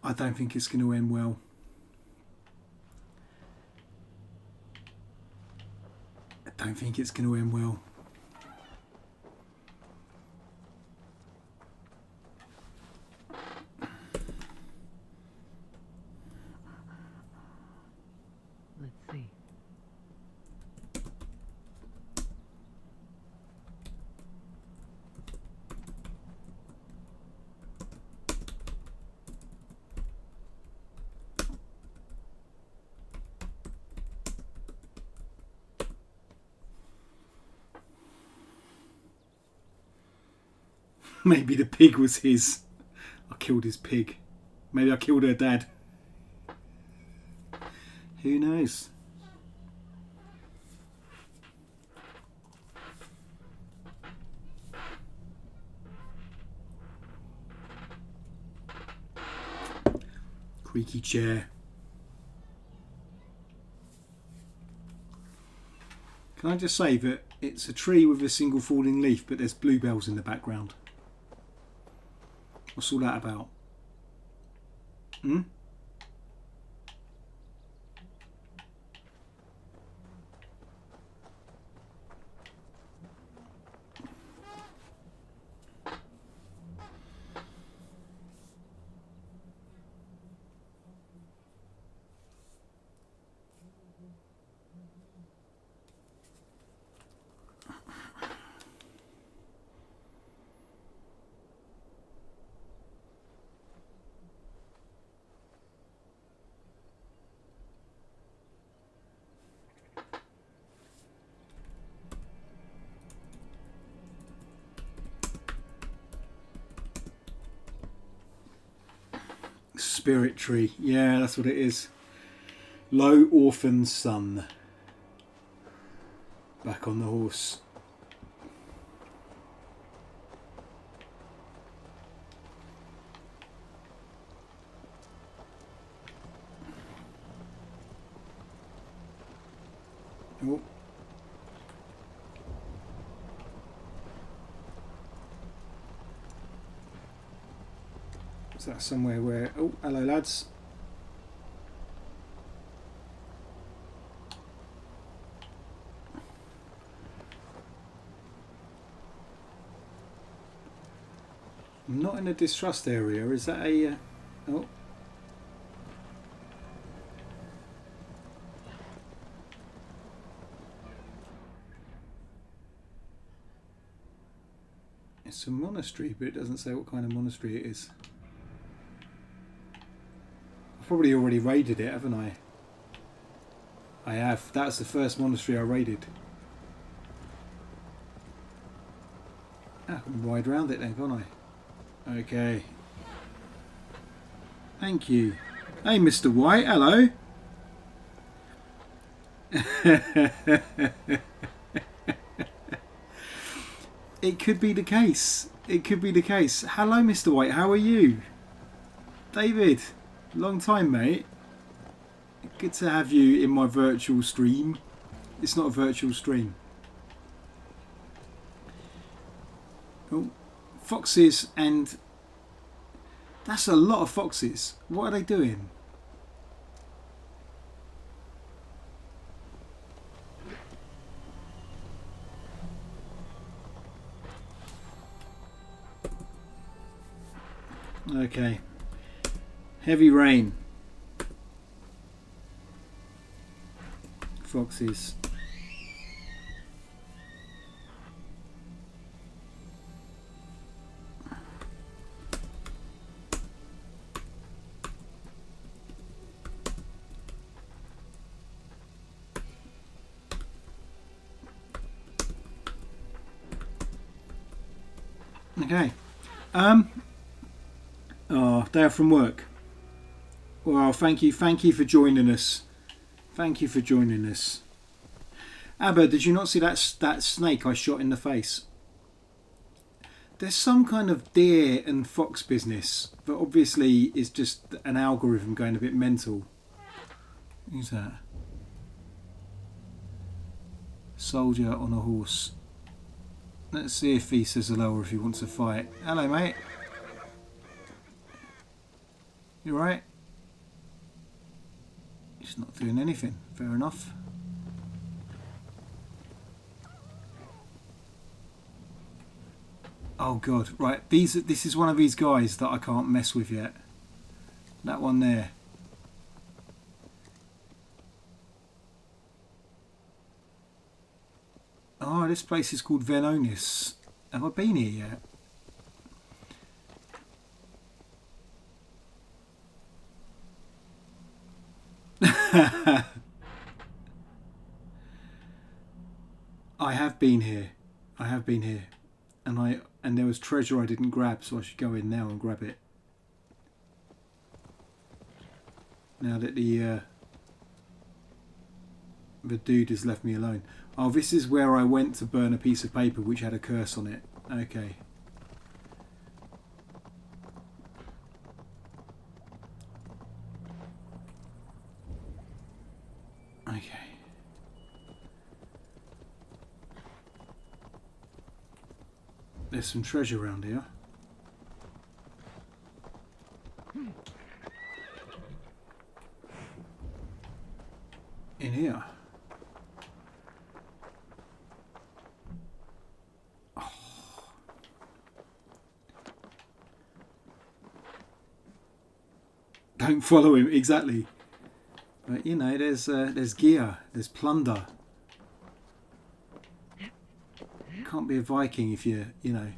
I don't think it's going to end well. I don't think it's going to end well. Let's see. Maybe the pig was his. I killed his pig. Maybe I killed her dad. Who knows? Creaky chair. Can I just say that it's a tree with a single falling leaf, but there's bluebells in the background? What's all that about? Hmm? Spirit tree. Yeah, that's what it is. Low orphan son. Back on the horse. Oh. Is that somewhere where... Oh, hello lads. I'm not in a distrust area. Is that a... Oh. It's a monastery, but it doesn't say what kind of monastery it is. I've probably already raided it, haven't I? I have. That's the first monastery I raided. I can ride around it then, can't I? Okay. Thank you. Hey, Mr. White, hello. It could be the case. It could be the case. Hello, Mr. White, how are you? David, long time, mate. Good to have you in my virtual stream. It's not a virtual stream. Oh, foxes, and that's a lot of foxes. What are they doing? Okay. Heavy rain. Foxes. Okay. Oh, day off from work. Well, thank you for joining us. Thank you for joining us. Abba, did you not see that snake I shot in the face? There's some kind of deer and fox business that obviously is just an algorithm going a bit mental. Who's that? Soldier on a horse. Let's see if he says hello or if he wants to fight. Hello, mate. You alright? He's not doing anything. Fair enough. Oh god, right. This is one of these guys that I can't mess with yet. That one there. Oh, this place is called Venonis. Have I been here yet? I have been here. I have been here. And there was treasure I didn't grab, so I should go in now and grab it. Now that the dude has left me alone. Oh, this is where I went to burn a piece of paper which had a curse on it. Okay. Okay. There's some treasure around here. In here. Oh. Don't follow him, exactly. But you know, there's gear, there's plunder. Can't be a Viking if you know.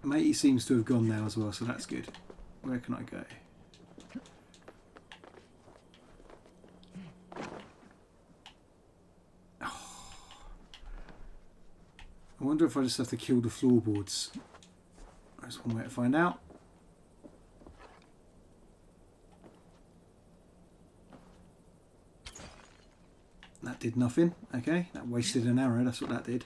Matey seems to have gone now as well, so that's good. Where can I go? Oh. I wonder if I just have to kill the floorboards. That's one way to find out. That did nothing. Okay, that wasted an arrow. That's what that did.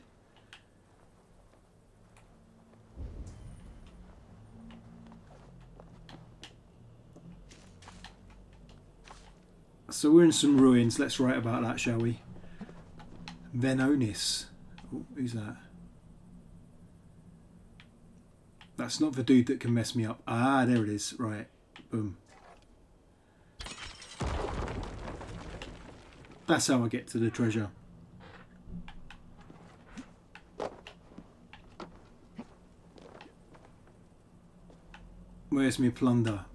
So we're in some ruins. Let's write about that, shall we? Venonis. Oh, who's that? That's not the dude that can mess me up. Ah, there it is. Right. Boom. That's how I get to the treasure. Where's my plunder?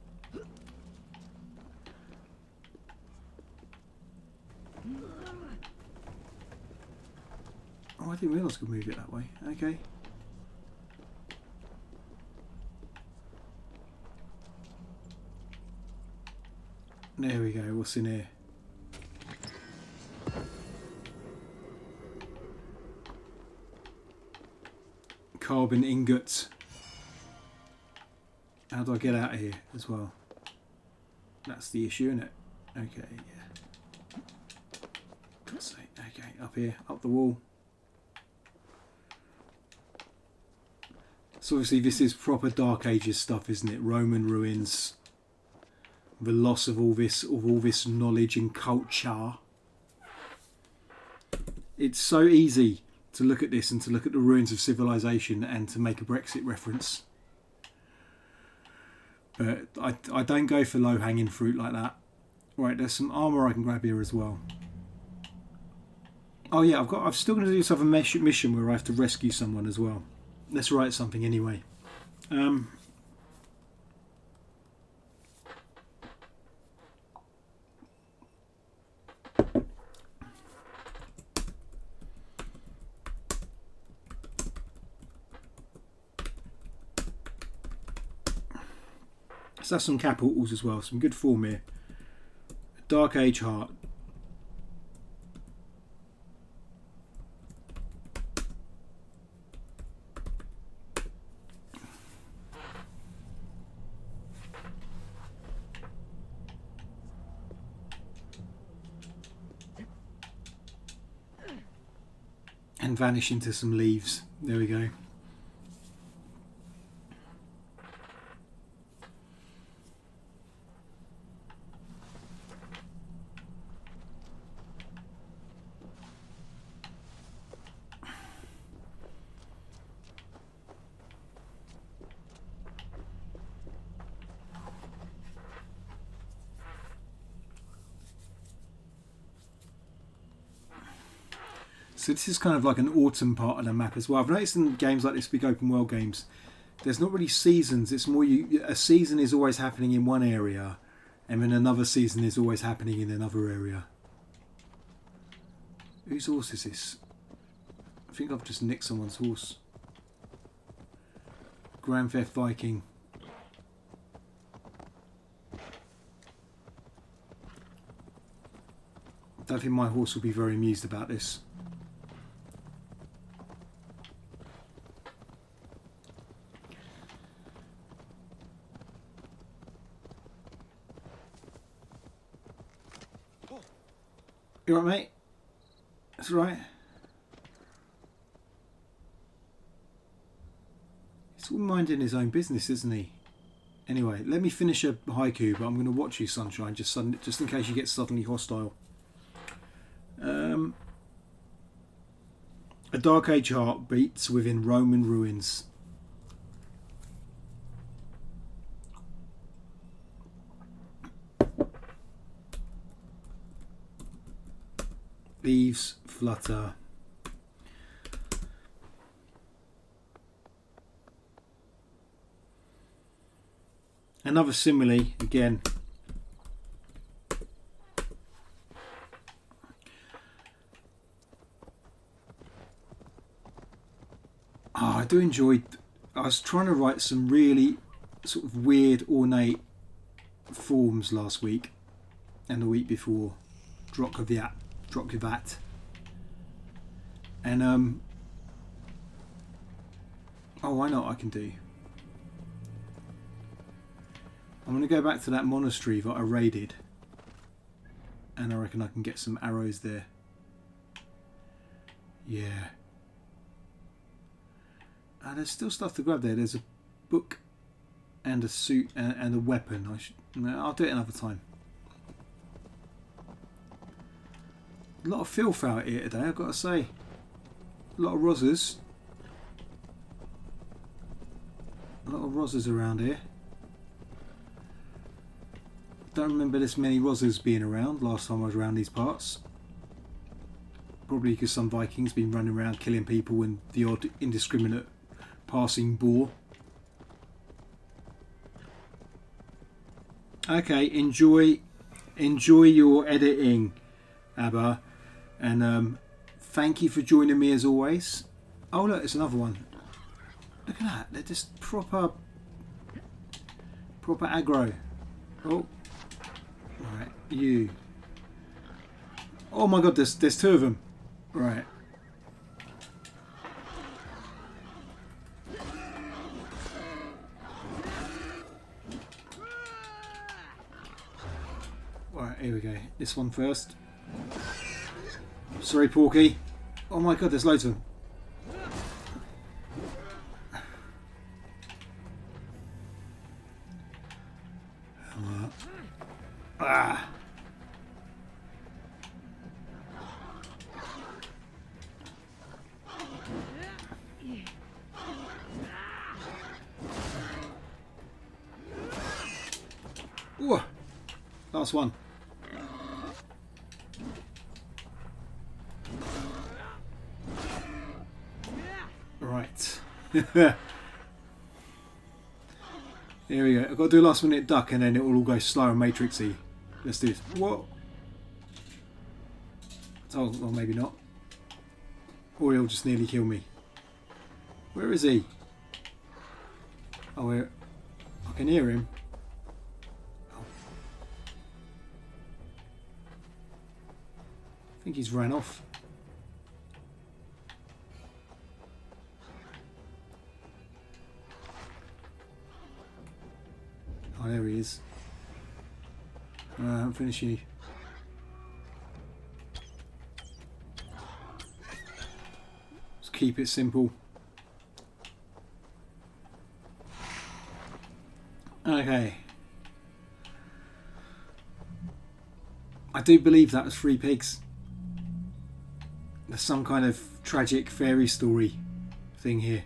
Oh, I didn't realise I could move it that way. Okay. There we go. What's in here? Carbon ingots. How do I get out of here as well? That's the issue, isn't it? Okay, yeah. Let's see. Okay, up here, up the wall. So obviously this is proper Dark Ages stuff, isn't it? Roman ruins, the loss of all this knowledge and culture. It's so easy to look at this and to look at the ruins of civilization and to make a Brexit reference. But I don't go for low-hanging fruit like that. Right, there's some armour I can grab here as well. Oh yeah, I'm still going to do this other mission where I have to rescue someone as well. Let's write something anyway. So that's some capitals as well, some good form here. Dark Age Heart. And vanish into some leaves. There we go. So this is kind of like an autumn part of the map as well. I've noticed in games like this, big open world games, there's not really seasons. It's more a season is always happening in one area, and then another season is always happening in another area. Whose horse is this? I think I've just nicked someone's horse. Grand Theft Viking. I don't think my horse will be very amused about this. You alright, mate? That's right. He's all minding his own business, isn't he? Anyway, let me finish a haiku, but I'm going to watch you, Sunshine, just in case you get suddenly hostile. A Dark Age heart beats within Roman ruins. Leaves flutter. Another simile again. I do enjoy. I was trying to write some really sort of weird, ornate forms last week and the week before. Drokovat. And oh, why not? I can do. I'm going to go back to that monastery that I raided, and I reckon I can get some arrows there. Yeah. There's still stuff to grab there. There's a book and a suit and a weapon. I'll do it another time. A lot of filth out here today, I've got to say. A lot of rozzers. A lot of rozzers around here. Don't remember this many rozzers being around last time I was around these parts. Probably because some Vikings been running around killing people and the odd indiscriminate passing boar. Okay, enjoy your editing, Abba, and thank you for joining me as always. Oh look, it's another one. Look at that, they're just proper aggro. Oh, right, you. Oh my god, there's two of them. Right. Alright, here we go. This one first. Sorry, Porky. Oh my god, there's loads of them. Ah. Ooh. Last one. Right. Here we go. I've got to do a last minute duck and then it will all go slow and matrixy. Let's do this. Whoa. Oh, well, maybe not. Or he'll just nearly kill me. Where is he? Oh, I can hear him. Oh. I think he's ran off. Oh, there he is. I'm finishing. Let's keep it simple. Okay. I do believe that was 3 pigs. There's some kind of tragic fairy story thing here.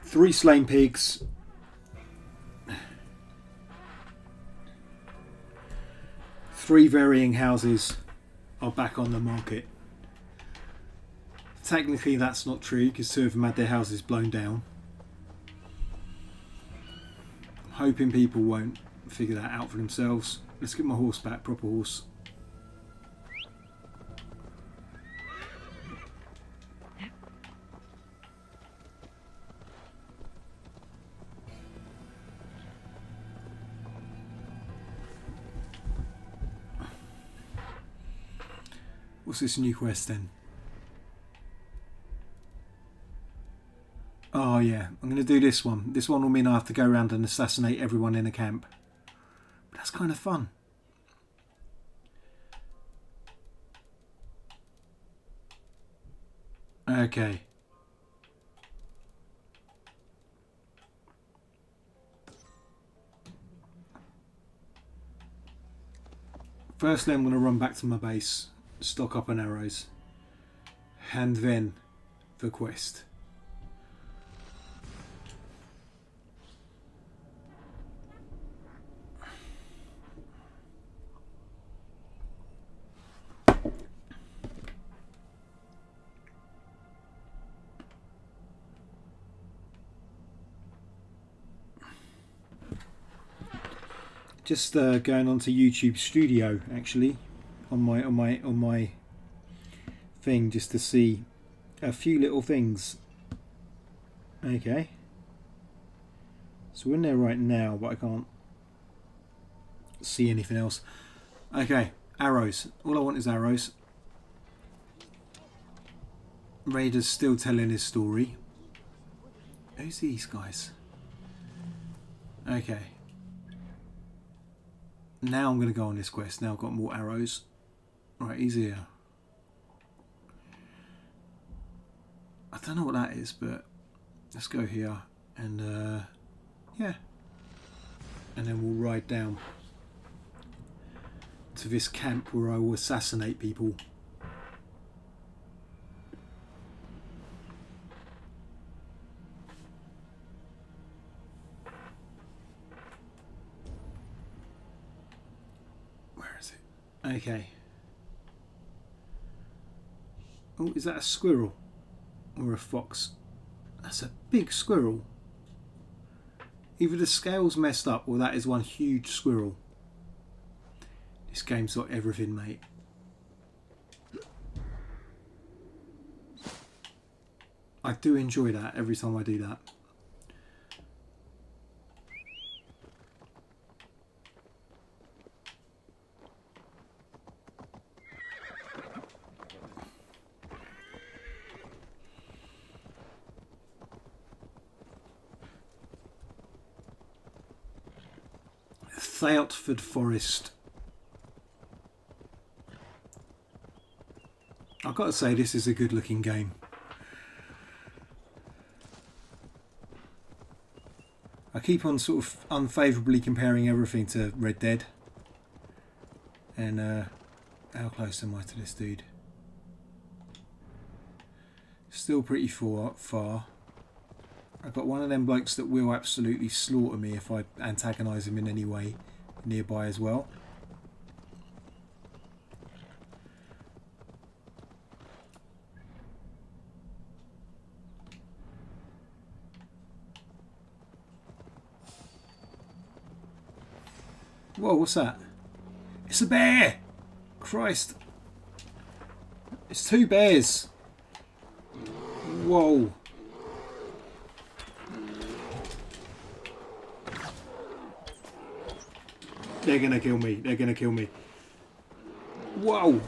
Three slain pigs. 3 varying houses are back on the market. Technically that's not true because 2 of them had their houses blown down. I'm hoping people won't figure that out for themselves. Let's get my horse back, proper horse. What's this new quest then? Oh yeah, I'm going to do this one. This one will mean I have to go around and assassinate everyone in a camp. But that's kind of fun. Okay. Firstly, I'm going to run back to my base, stock up on arrows, and then the quest. Just going onto YouTube Studio actually on my thing just to see a few little things. Okay, so we're in there right now, but I can't see anything else. Okay, arrows. All I want is arrows. Raider's still telling his story. Who's these guys? Okay. Now I'm going to go on this quest. Now I've got more arrows. Right, he's here. I don't know what that is, but let's go here. And, yeah. And then we'll ride down to this camp where I will assassinate people. Okay. Oh, is that a squirrel? Or a fox? That's a big squirrel. Either the scale's messed up or that is one huge squirrel. This game's got everything, mate. I do enjoy that every time I do that. Thaotford Forest. I've got to say, this is a good looking game. I keep on sort of unfavourably comparing everything to Red Dead. And how close am I to this dude? Still pretty far. I've got one of them blokes that will absolutely slaughter me if I antagonise him in any way nearby as well. Whoa, what's that? It's a bear! Christ. It's two bears. Whoa. They're gonna kill me. They're gonna kill me. Whoa!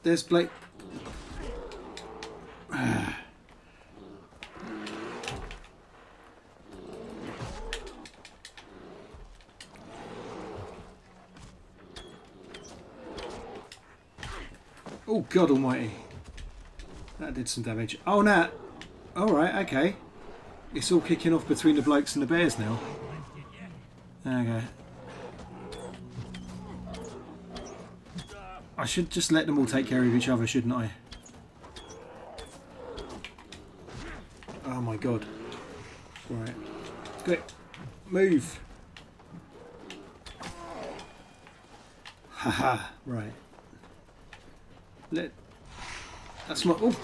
There's Blake. Oh God Almighty! That did some damage. Oh no! All right, okay. It's all kicking off between the blokes and the bears now. Okay. I should just let them all take care of each other, shouldn't I? Oh my God. Right. Quick. Move. Haha. Right. That's my... Oh.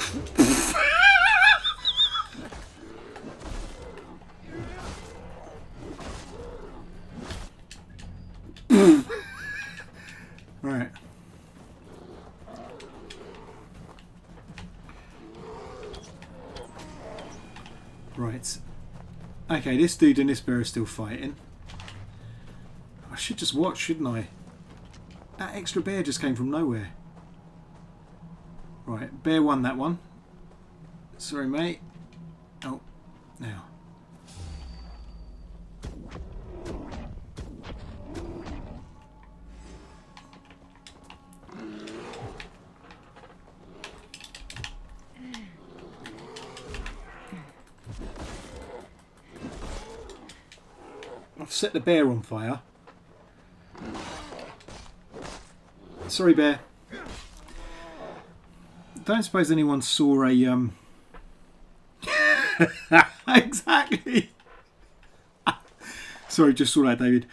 Right. Right. Okay, this dude and this bear are still fighting. I should just watch, shouldn't I? That extra bear just came from nowhere. Right, bear won that one. Sorry, mate. Oh, now. I've set the bear on fire. Sorry, bear. Don't suppose anyone saw a exactly. Sorry, just saw that, David.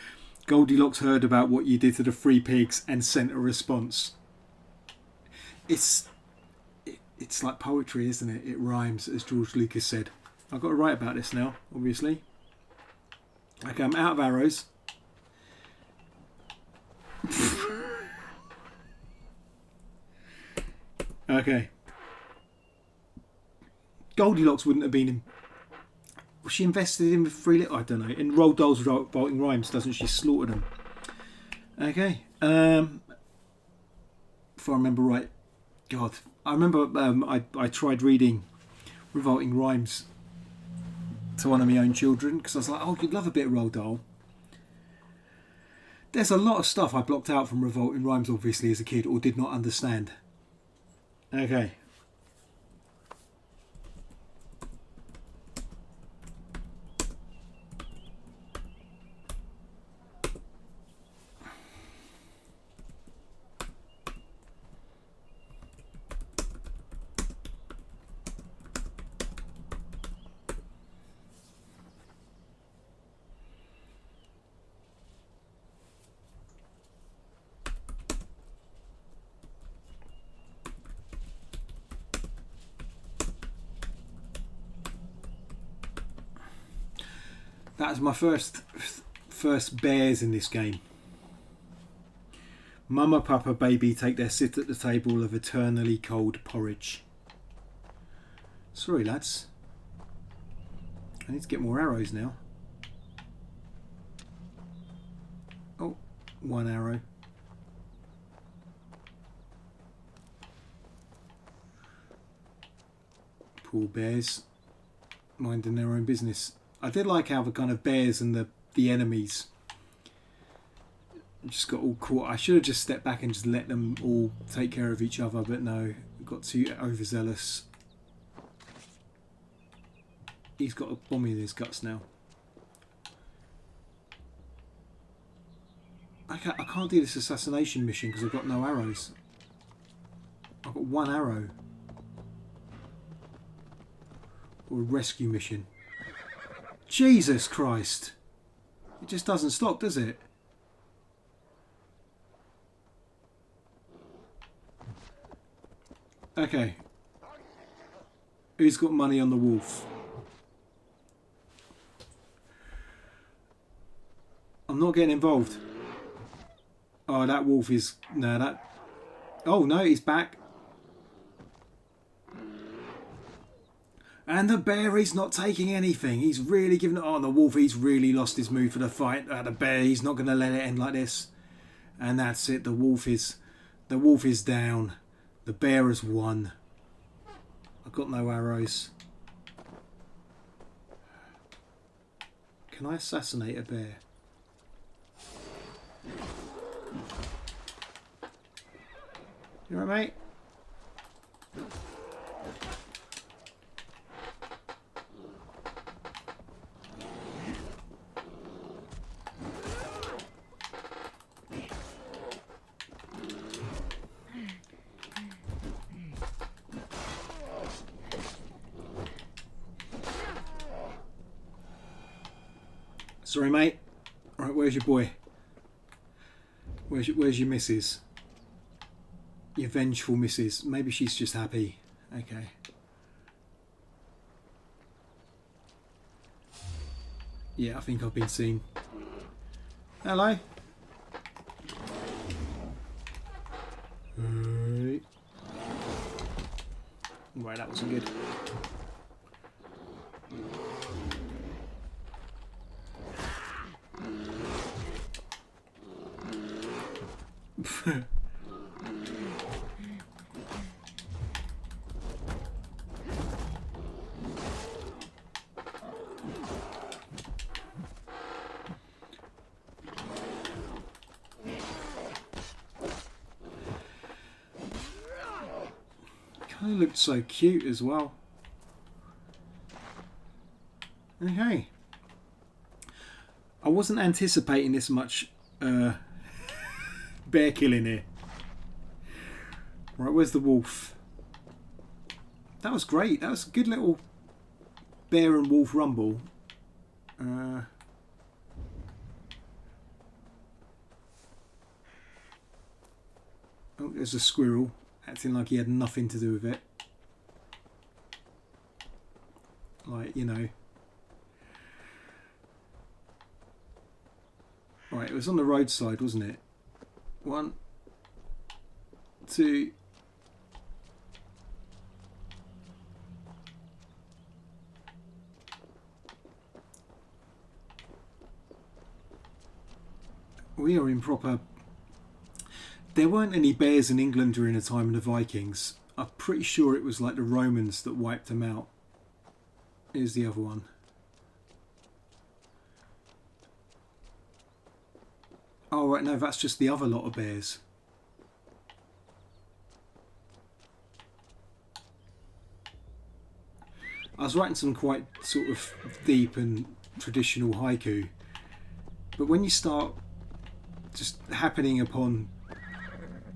Goldilocks heard about what you did to the three pigs and sent a response. It's like poetry, isn't it? It rhymes, as George Lucas said. I've got to write about this now, obviously. Okay, I'm out of arrows. Okay. Goldilocks wouldn't have been in... Was she invested in the three little... I don't know. In Roald Dahl's Writing Rhymes, doesn't she slaughter them? Okay. If I remember right. God. I remember I tried reading Revolting Rhymes to one of my own children because I was like, oh, you'd love a bit of Roald Dahl. There's a lot of stuff I blocked out from Revolting Rhymes, obviously, as a kid, or did not understand. Okay. That's my first bears in this game. Mama, Papa, Baby take their sit at the table of eternally cold porridge. Sorry, lads. I need to get more arrows now. Oh, one arrow. Poor bears, minding their own business. I did like how the kind of bears and the enemies just got all caught. I should have just stepped back and just let them all take care of each other, but no, got too overzealous. He's got a bomb in his guts now. I can't do this assassination mission because I've got no arrows. I've got one arrow. Or a rescue mission. Jesus Christ! It just doesn't stop, does it? Okay. Who's got money on the wolf? I'm not getting involved. Oh, that wolf is... No, that... Oh, no, he's back. And the bear is not taking anything. He's really giving it... Oh, the wolf, he's really lost his mood for the fight. The bear, he's not going to let it end like this. And that's it. The wolf is down. The bear has won. I've got no arrows. Can I assassinate a bear? You alright, mate? Sorry, mate. Right, where's your boy? Where's your missus? Your vengeful missus. Maybe she's just happy. Okay. Yeah, I think I've been seen. Hello. Right, that wasn't good. Kind of looked so cute as well. Okay. I wasn't anticipating this much bear killing here. Right, where's the wolf? That was great. That was a good little bear and wolf rumble. Oh, there's a squirrel acting like he had nothing to do with it. Like, you know. Right, it was on the roadside, wasn't it? 1, 2. We are in proper... There weren't any bears in England during the time of the Vikings. I'm pretty sure it was like the Romans that wiped them out. Here's the other one. Oh, right, no, that's just the other lot of bears. I was writing some quite sort of deep and traditional haiku, but when you start just happening upon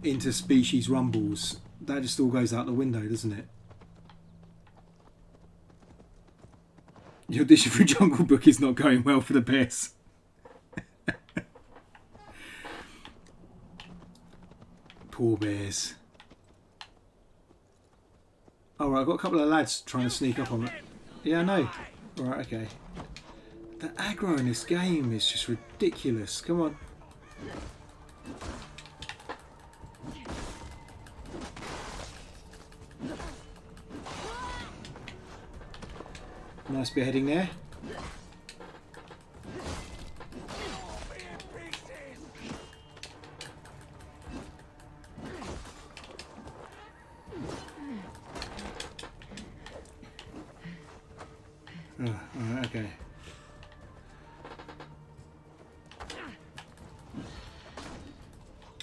interspecies rumbles, that just all goes out the window, doesn't it? Your audition for Jungle Book is not going well for the bears. Poor bears. Alright, I've got a couple of lads trying to sneak up on it. Yeah, I know. Alright, okay. The aggro in this game is just ridiculous. Come on. Nice beheading there. Oh, alright, okay.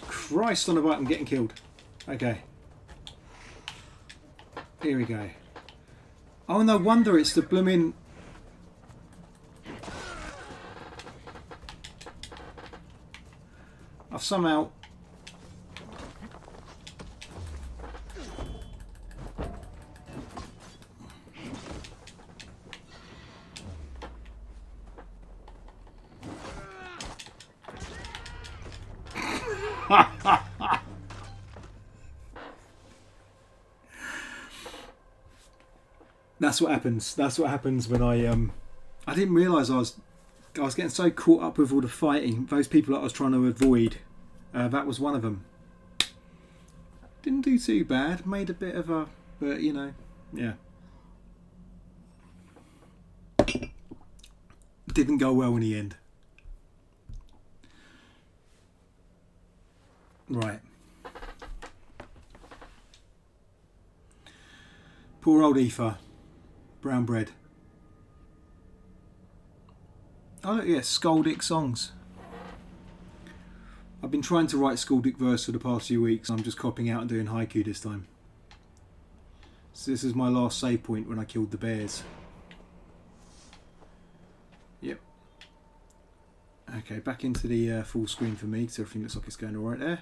Christ on a bike, I'm getting killed. Okay. Here we go. Oh, no wonder it's the blooming... I've somehow... That's what happens. That's what happens when I didn't realise I was getting so caught up with all the fighting. Those people that I was trying to avoid. That was one of them. Didn't do too bad. Made a bit of a, but you know, yeah. Didn't go well in the end. Right. Poor old Aoife. Brown bread. Oh look, yeah, Skaldic songs. I've been trying to write Skaldic verse for the past few weeks. I'm just copying out and doing haiku this time. So this is my last save point when I killed the bears. Yep. Okay, back into the full screen for me, because everything looks like it's going alright there.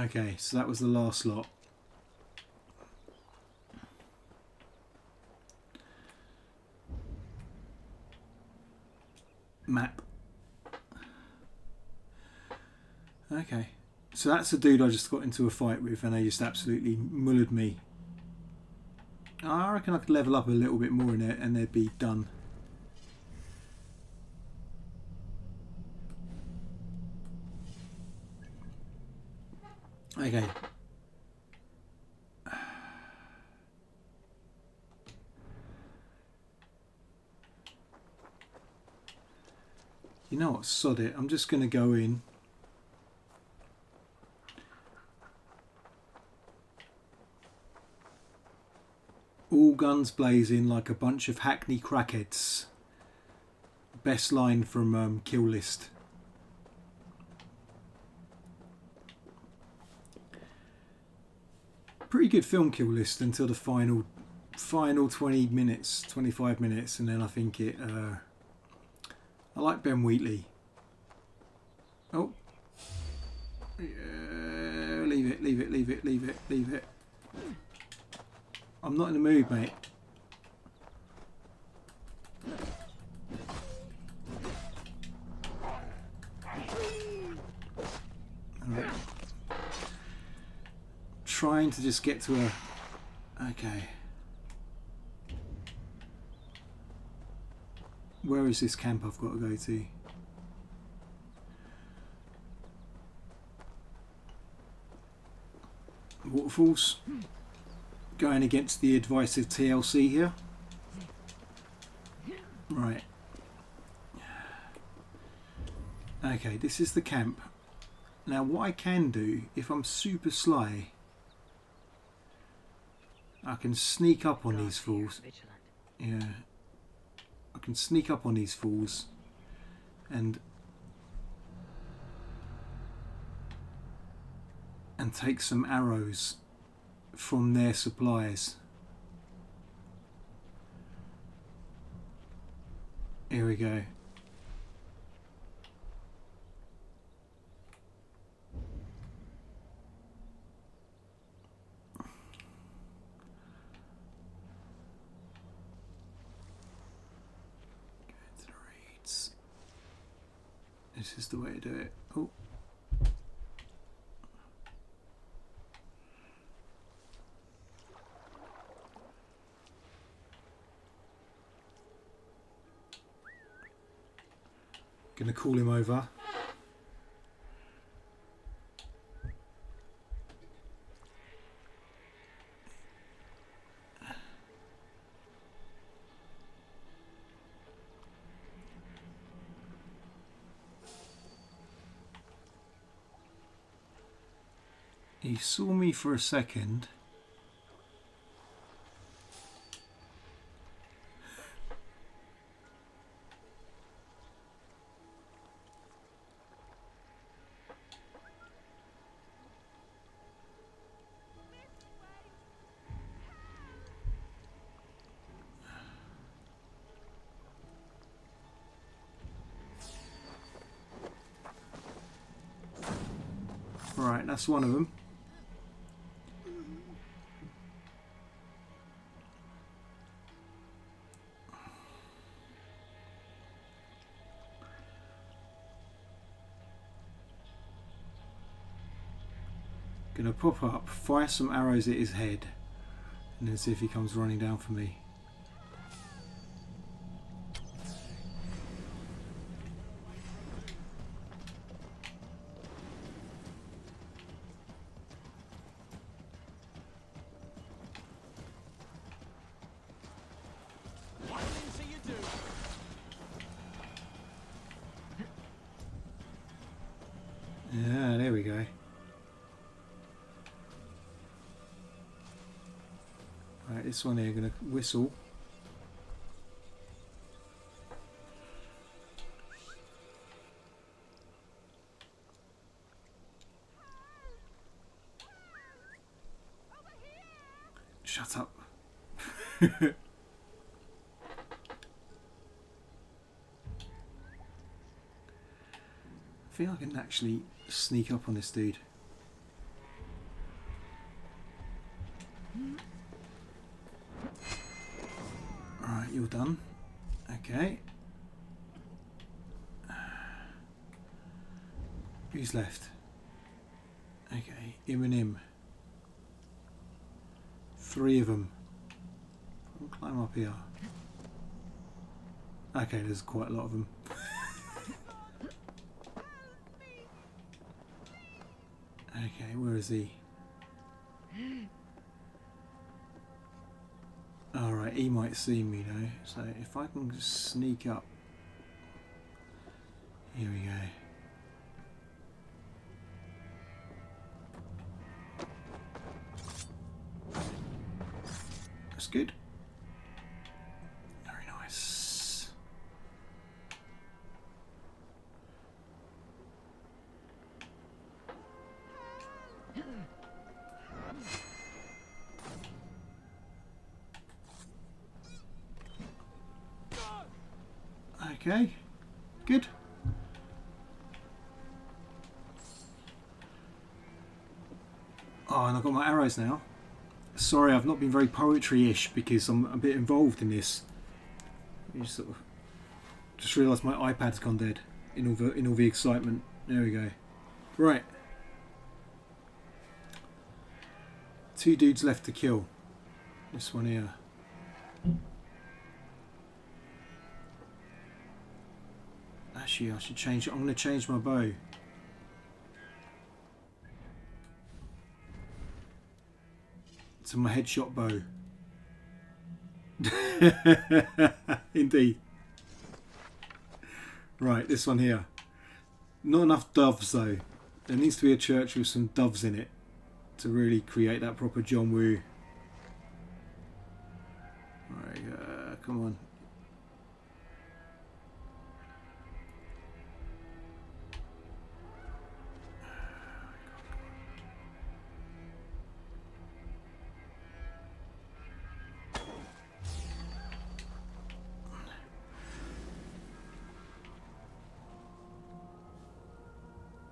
Okay, so that was the last lot. Map. Okay, so that's the dude I just got into a fight with and they just absolutely mullered me. I reckon I could level up a little bit more in it and they'd be done. Okay. You know what, sod it. I'm just going to go in. All guns blazing like a bunch of hackney crackheads. Best line from Kill List. Pretty good film, Kill List, until the final 20 minutes, 25 minutes, and then I think it... I like Ben Wheatley. Oh. Yeah, leave it, leave it, leave it, leave it, leave it. I'm not in the mood, mate. Alright. Trying to just get to a... Okay. Where is this camp I've got to go to? Waterfalls. Going against the advice of TLC here. Right. Okay, this is the camp. Now what I can do, if I'm super sly, I can sneak up on these fools. Yeah. I can sneak up on these fools and take some arrows from their supplies. Here we go. This is the way to do it. Oh. Gonna call him over. He saw me for a second. Right, that's one of them. Gonna pop up, fire some arrows at his head, and then see if he comes running down for me. What things do you do? Yeah, there we go. Right, this one here, gonna whistle. Shut up. I feel I can actually sneak up on this dude. Alright, you're done. Okay. Who's left? Okay, him and him. 3 of them. I'll climb up here. Okay, there's quite a lot of them. Okay, where is he? Alright, he might see me though, so if I can just sneak up. Here we go. That's good. Very nice. Okay, good. Oh, and I've got my arrows now. Sorry, I've not been very poetry-ish because I'm a bit involved in this. You just realised my iPad's gone dead in all the excitement. There we go. Right. 2 dudes left to kill. This one here. Actually, I should change it. I'm going to change my bow. To my headshot bow. Indeed. Right, this one here. Not enough doves though. There needs to be a church with some doves in it to really create that proper John Woo. Right, come on.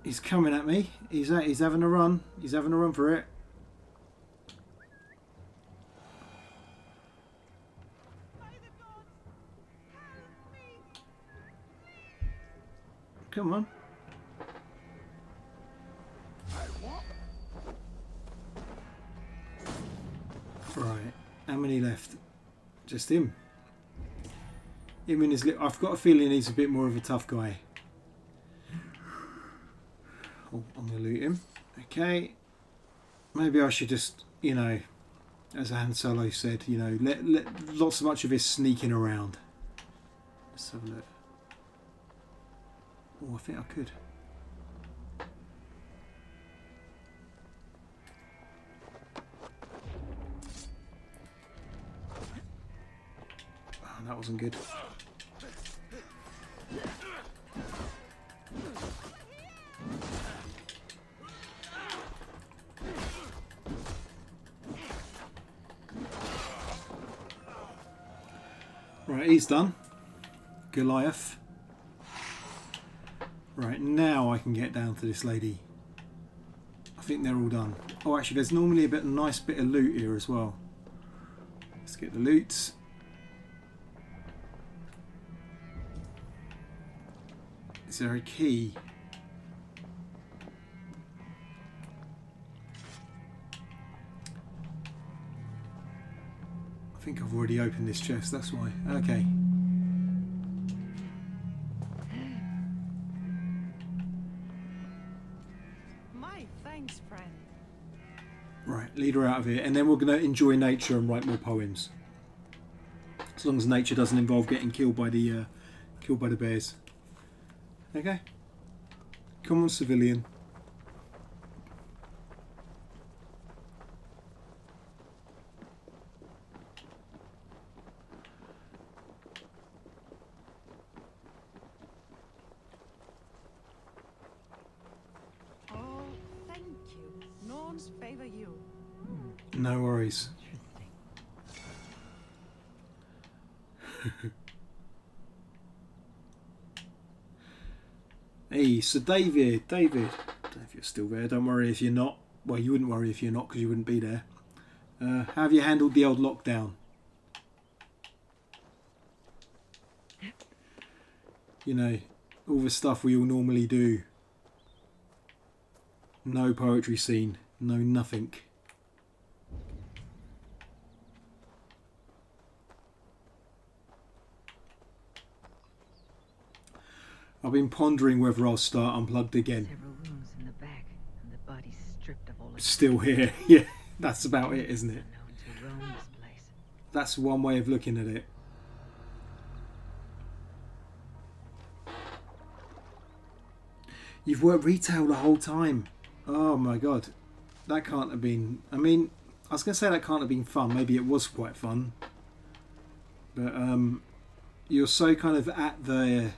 He's coming at me. He's having a run. He's having a run for it. Come on. Right. How many left? Just him. Him and his I've got a feeling he's a bit more of a tough guy. Oh, I'm going to loot him. Okay. Maybe I should just, you know, as Han Solo said, you know, let lots of much of this sneaking around. Let's have a look. Oh, I think I could. Oh, that wasn't good. Right, he's done. Goliath. Right, now I can get down to this lady. I think they're all done. Oh, actually, there's normally a nice bit of loot here as well. Let's get the loot. Is there a key? I think I've already opened this chest, that's why. Okay. My thanks, friend. Right, lead her out of here, and then we're going to enjoy nature and write more poems. As long as nature doesn't involve getting killed by the bears. Okay. Come on, civilian. Oh, thank you. Norns favor you. No worries. Hey, so David, if you're still there, don't worry if you're not. Well, you wouldn't worry if you're not because you wouldn't be there. How have you handled the old lockdown? You know, all the stuff we all normally do. No poetry scene, no nothing. I've been pondering whether I'll start Unplugged again. Several wounds in the back, and the body stripped of all its Still here. Yeah, that's about it, isn't it? known to roam this place. That's one way of looking at it. You've worked retail the whole time. Oh my god. That can't have been... I mean, I was going to say that can't have been fun. Maybe it was quite fun. But you're so kind of at the...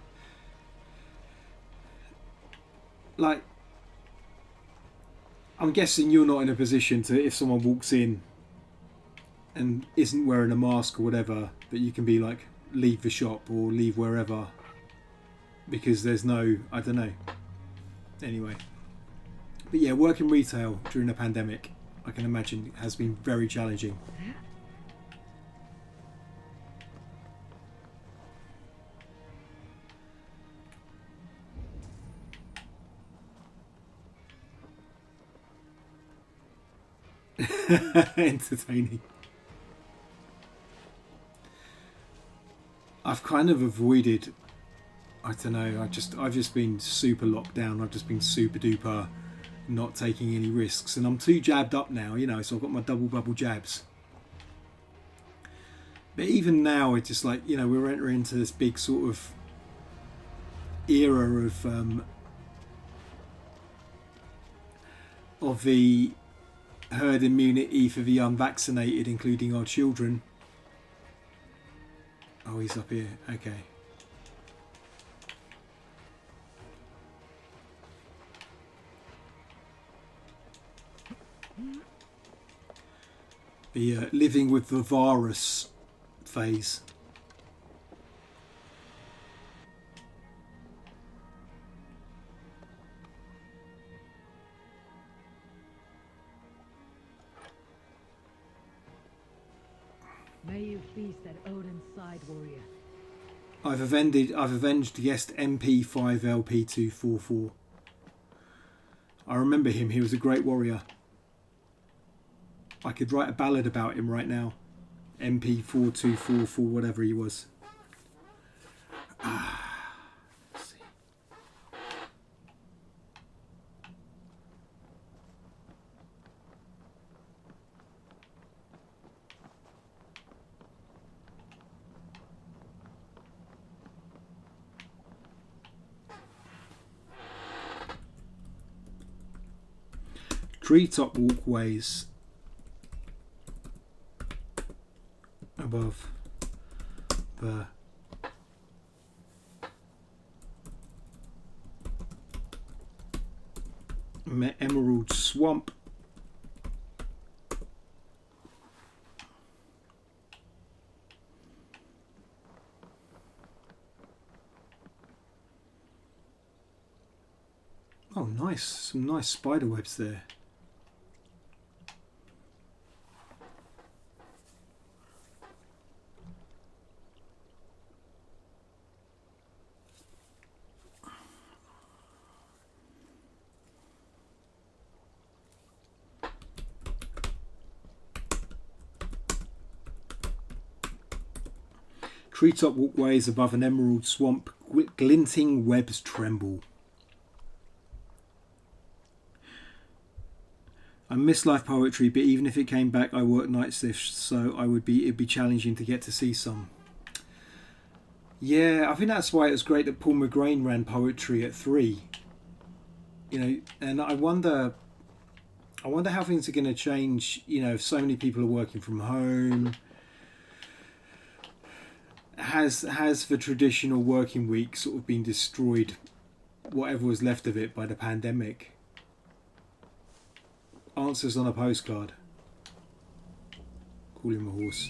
Like, I'm guessing you're not in a position to, if someone walks in and isn't wearing a mask or whatever, that you can be like, leave the shop or leave wherever. Because there's no... I don't know. Anyway. But yeah, working retail during a pandemic, I can imagine, has been very challenging. Entertaining. I've kind of avoided... I don't know, I've just been super locked down. I've just been super duper not taking any risks, and I'm too jabbed up now, you know, so I've got my double bubble jabs. But even now, it's just like, you know, we're entering into this big sort of era of the herd immunity for the unvaccinated, including our children. Oh, he's up here. Okay. The living with the virus phase. May you feast at Odin's side, warrior. I've avenged guest MP5LP244. I remember him. He was a great warrior. I could write a ballad about him right now. MP4244, whatever he was. Let's see. Treetop walkways above the emerald swamp. Oh, nice. Some nice spider webs there. Treetop walkways above an emerald swamp, glinting webs tremble. I miss live poetry, but even if it came back, I work night shifts, so it'd be challenging to get to see some. Yeah, I think that's why it was great that Paul McGrain ran poetry at 3. You know, and I wonder how things are going to change. You know, if so many people are working from home. Has the traditional working week sort of been destroyed, whatever was left of it, by the pandemic? Answers on a postcard. Call him a horse.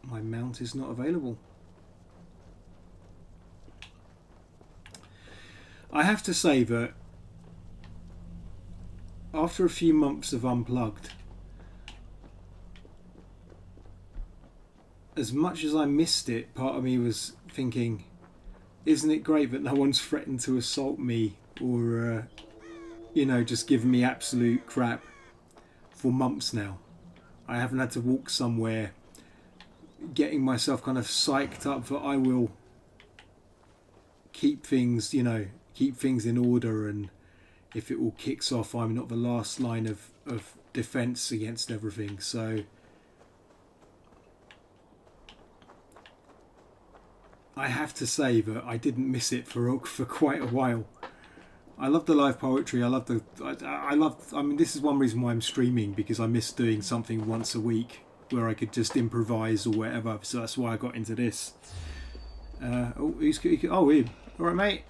My mount is not available. I have to say that after a few months of Unplugged, as much as I missed it, part of me was thinking, isn't it great that no one's threatened to assault me or, you know, just giving me absolute crap for months now. I haven't had to walk somewhere getting myself kind of psyched up that I will keep things, you know, keep things in order, and if it all kicks off, I'm not the last line of defence against everything. So I have to say that I didn't miss it for quite a while. I love the live poetry. I mean, this is one reason why I'm streaming, because I miss doing something once a week where I could just improvise or whatever. So that's why I got into this. Ian. All right, mate.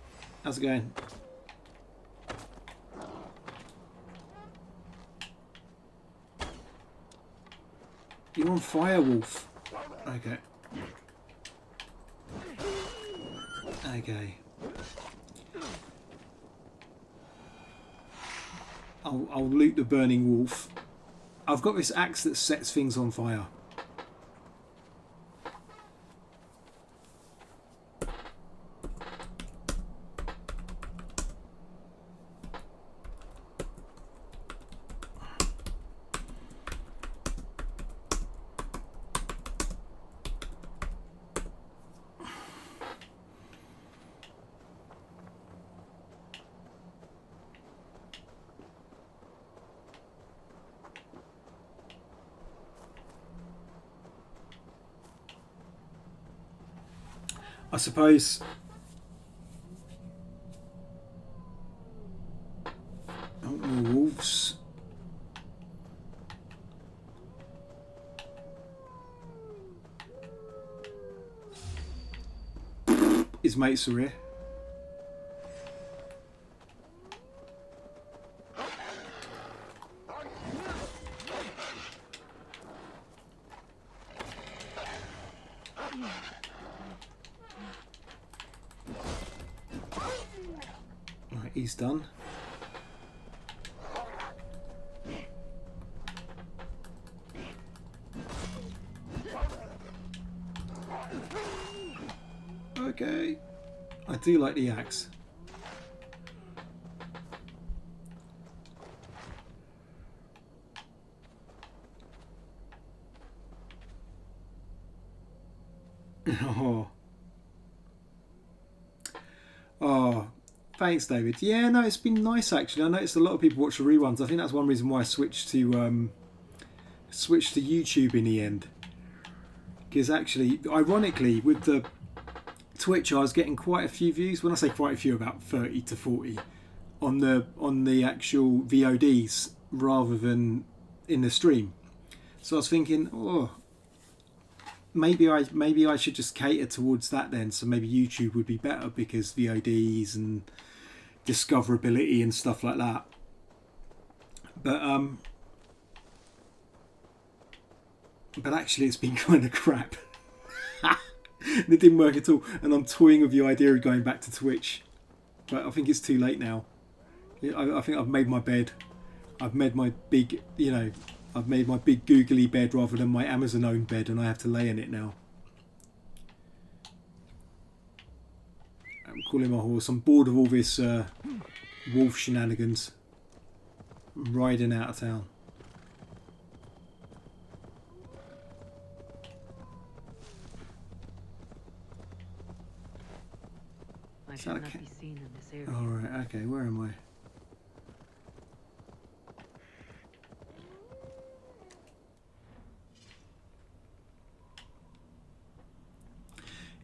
How's it going? You're on fire, Wolf. Okay. Okay. I'll loot the burning wolf. I've got this axe that sets things on fire. I suppose more wolves. His mates are here. He's done. Okay. I do like the axe. Oh. Oh. Thanks, David. Yeah, no, it's been nice actually. I noticed a lot of people watch the reruns. I think that's one reason why I switched to YouTube in the end. Because actually, ironically, with the Twitch, I was getting quite a few views. When I say quite a few, about 30 to 40 on the actual VODs rather than in the stream. So I was thinking, oh, maybe I should just cater towards that then. So maybe YouTube would be better because VODs and discoverability and stuff like that. But actually it's been kind of crap. It didn't work at all, and I'm toying with the idea of going back to Twitch, but I think it's too late now. I think I've made my bed. I've made my big, I've made my big googly bed rather than my Amazon owned bed, and I have to lay in it now. I'm calling my horse. I'm bored of all this wolf shenanigans. I'm riding out of town. I shall not be seen in this area. Alright, okay, where am I?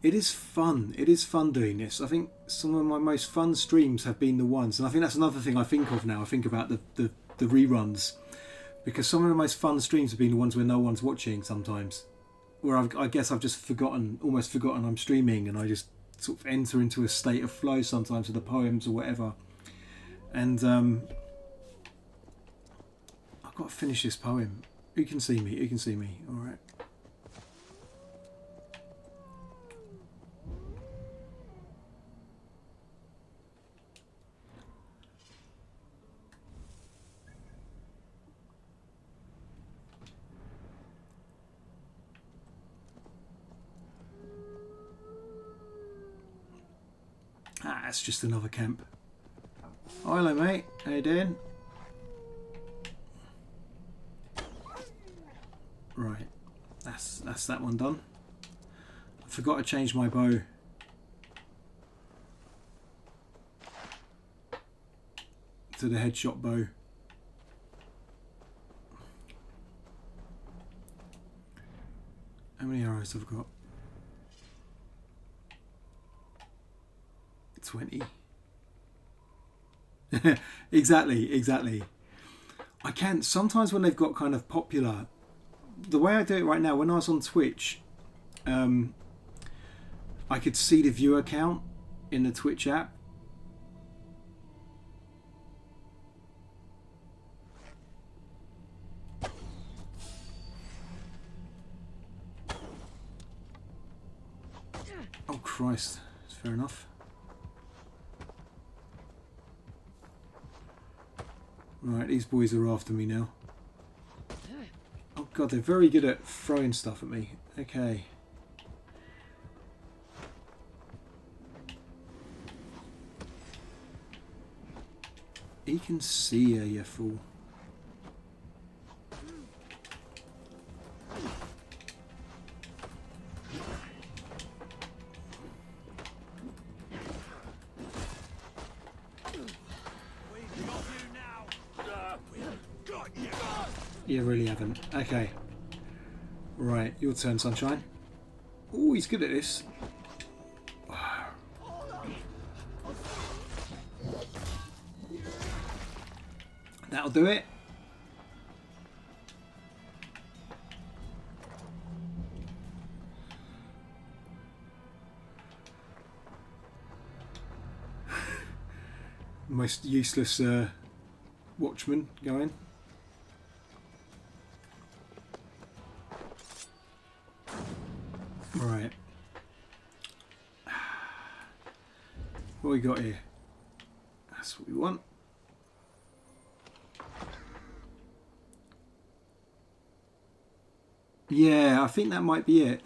It is fun. It is fun doing this. I think some of my most fun streams have been the ones, and I think that's another thing I think of now. I think about the reruns, because some of the most fun streams have been the ones where no one's watching sometimes. Where I guess I've just almost forgotten I'm streaming, and I just sort of enter into a state of flow sometimes with the poems or whatever. And I've got to finish this poem. Who can see me? Who can see me? Alright. Ah, it's just another camp. Oh, hello, mate. How you doing? Right, that's that one done. I forgot to change my bow. To the headshot bow. How many arrows have I got? 20. exactly. I can sometimes when they've got kind of popular. The way I do it right now, when I was on Twitch, I could see the viewer count in the Twitch app. Oh Christ, that's fair enough. Right, these boys are after me now. Oh god, they're very good at throwing stuff at me. Okay. He can see you, you fool. You really haven't. Okay. Right, your turn, sunshine. Oh, he's good at this. That'll do it. Most useless watchman going. Right. What we got here? That's what we want. Yeah, I think that might be it.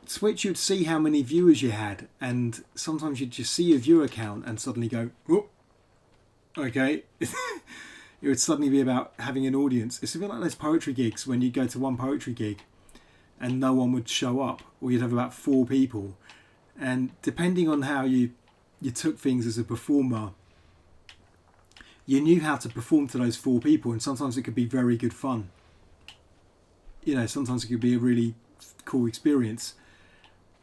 Twitch, you'd see how many viewers you had, and sometimes you'd just see your viewer count and suddenly go, oh, okay. It would suddenly be about having an audience. It's a bit like those poetry gigs when you go to one poetry gig and no one would show up, or you'd have about 4 people. And depending on how you took things as a performer, you knew how to perform to those 4 people, and sometimes it could be very good fun. You know, sometimes it could be a really cool experience.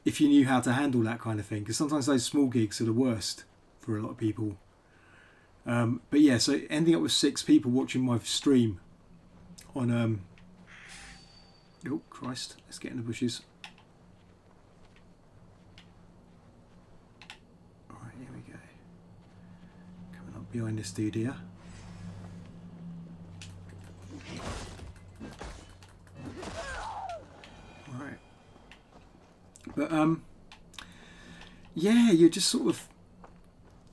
if you knew how to handle that kind of thing, because sometimes those small gigs are the worst for a lot of people. But yeah, so ending up with 6 people watching my stream on oh Christ, let's get in the bushes. Alright, here we go. Coming up behind this dude here. Alright. But yeah, you're just sort of,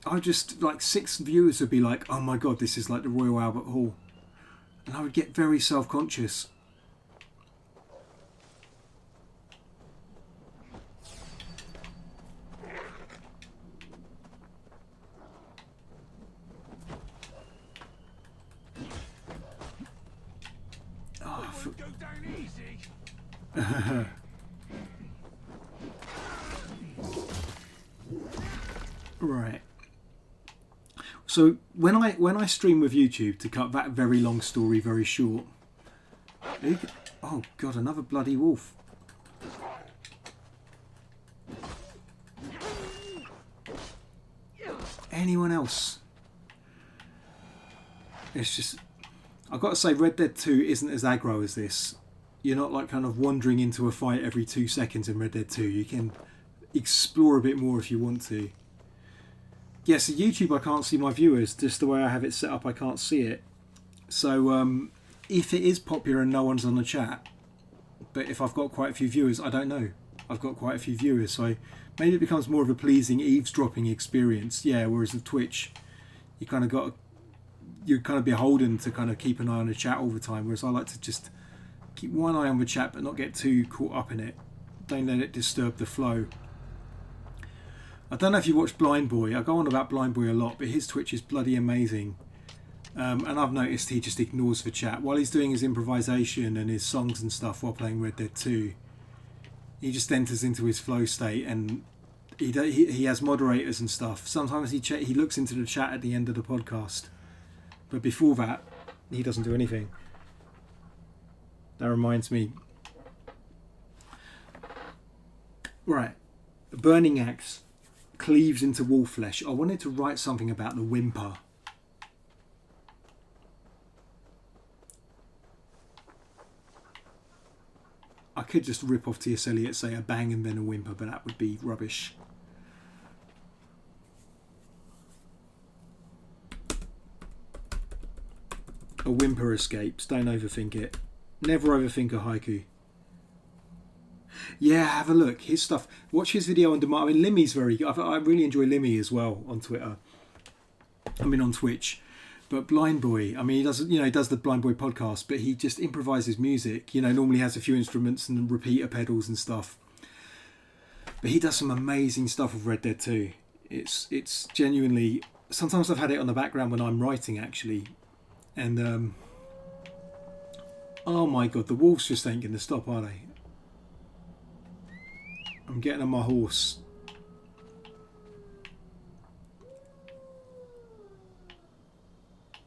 I just, like 6 viewers would be like, oh my god, this is like the Royal Albert Hall. And I would get very self-conscious. Right. So when I stream with YouTube, to cut that very long story very short. Oh god, another bloody wolf. Anyone else? It's just, I've got to say, Red Dead 2 isn't as aggro as this. You're not like kind of wandering into a fight every 2 seconds in Red Dead 2. You can explore a bit more if you want to. Yes, at YouTube I can't see my viewers, just the way I have it set up I can't see it. So if it is popular and no one's on the chat, but if I've got quite a few viewers, I don't know. I've got quite a few viewers, so maybe it becomes more of a pleasing eavesdropping experience. Yeah, whereas with Twitch, you kind of got, you're kind of beholden to kind of keep an eye on the chat all the time, whereas I like to just keep one eye on the chat but not get too caught up in it. Don't let it disturb the flow. I don't know if you watch Blind Boy. I go on about Blind Boy a lot, but his Twitch is bloody amazing. And I've noticed he just ignores the chat. While he's doing his improvisation and his songs and stuff while playing Red Dead 2, he just enters into his flow state, and he has moderators and stuff. Sometimes he looks into the chat at the end of the podcast. But before that, he doesn't do anything. That reminds me. Right. The burning axe cleaves into wolf flesh. I wanted to write something about the whimper. I could just rip off T.S. Eliot, say a bang and then a whimper, but that would be rubbish. A whimper escapes. Don't overthink it. Never overthink a haiku. Yeah, have a look. His stuff. Watch his video on demand. I mean, Limmy's very good. I really enjoy Limmy as well on Twitter. I mean, on Twitch. But Blind Boy, I mean, he does, he does the Blind Boy podcast, but he just improvises music. Normally has a few instruments and repeater pedals and stuff. But he does some amazing stuff with Red Dead 2. It's genuinely. Sometimes I've had it on the background when I'm writing, actually, and oh my god, the wolves just ain't going to stop, are they? I'm getting on my horse.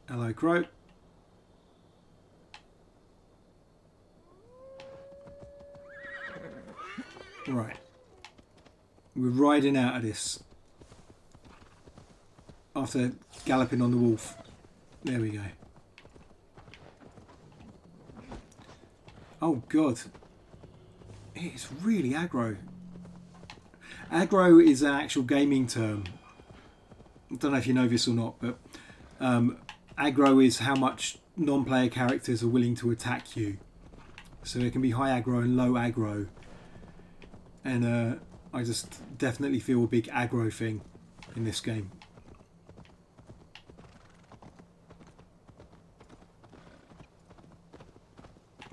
Hello, Crow. Right. We're riding out of this. After galloping on the wolf. There we go. Oh, God. It's really aggro. Aggro is an actual gaming term. I don't know if you know this or not, but aggro is how much non-player characters are willing to attack you. So there can be high aggro and low aggro. And I just definitely feel a big aggro thing in this game.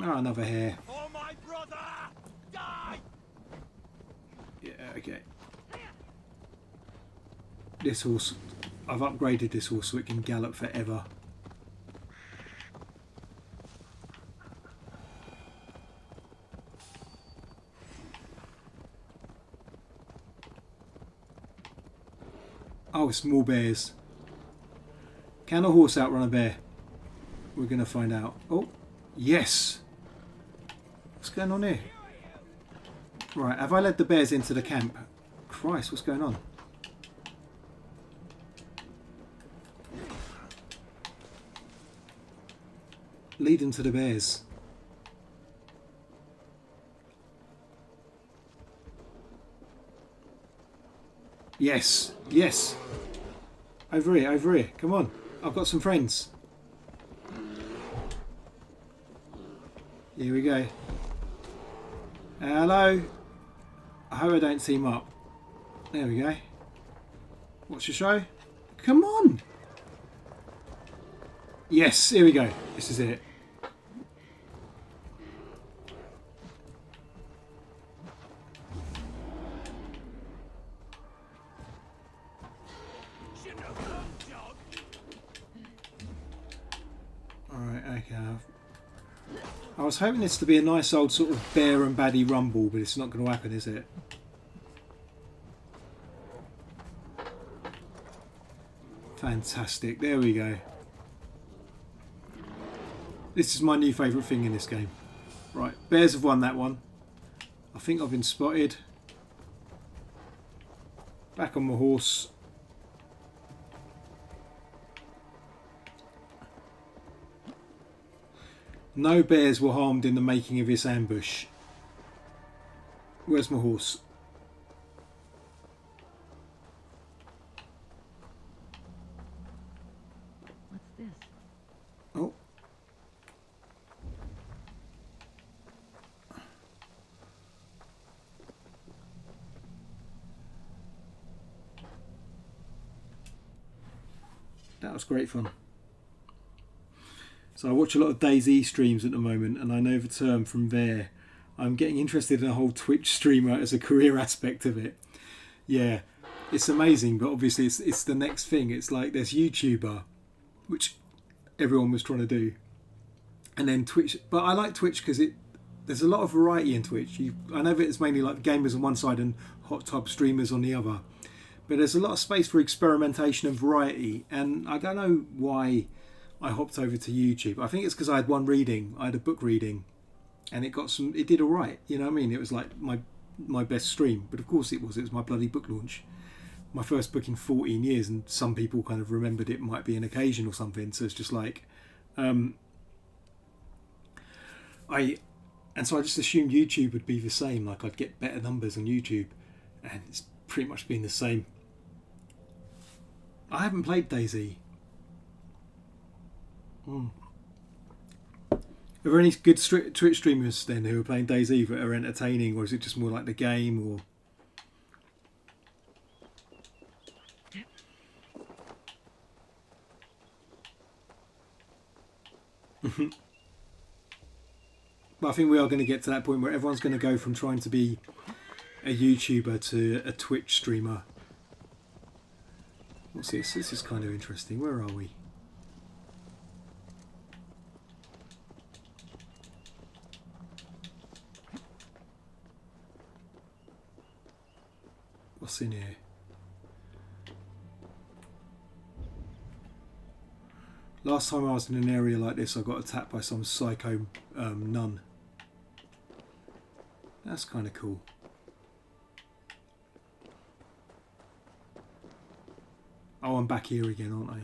Oh, another hare. For my brother! Die! Yeah, okay. This horse, I've upgraded this horse so it can gallop forever. Oh, small bears. Can a horse outrun a bear? We're going to find out. Oh, yes. What's going on here? Right, have I led the bears into the camp? Christ, what's going on? Lead them to the bears. Yes, yes. Over here, over here. Come on. I've got some friends. Here we go. Hello. I hope I don't team up. There we go. What's your show? Come on. Yes, here we go. This is it. Alright, okay. I was hoping this to be a nice old sort of bear and baddie rumble, but it's not going to happen, is it? Fantastic. There we go. This is my new favourite thing in this game. Right, bears have won that one. I think I've been spotted. Back on my horse. No bears were harmed in the making of this ambush. Where's my horse? What's this? Oh. That was great fun. So I watch a lot of DayZ streams at the moment, and I know the term from there. I'm getting interested in a whole Twitch streamer as a career aspect of it. Yeah, it's amazing, but obviously it's the next thing. It's like there's YouTuber, which everyone was trying to do, and then Twitch. But I like Twitch because there's a lot of variety in Twitch. I know that it's mainly like gamers on one side and hot tub streamers on the other, but there's a lot of space for experimentation and variety. And I don't know why I hopped over to YouTube. I think it's because I had one reading. I had a book reading, and it did all right. You know what I mean? It was like my best stream, but of course it was. It was my bloody book launch, my first book in 14 years, and some people kind of remembered it might be an occasion or something. So it's just like, so I just assumed YouTube would be the same. Like I'd get better numbers on YouTube, and it's pretty much been the same. I haven't played DayZ. Are there any good Twitch streamers then who are playing DayZ that are entertaining, or is it just more like the game? Or but I think we are going to get to that point where everyone's going to go from trying to be a YouTuber to a Twitch streamer. What's this? This is kind of interesting. Where are we? What's in here? Last time I was in an area like this, I got attacked by some psycho nun. That's kind of cool. Oh, I'm back here again, aren't I?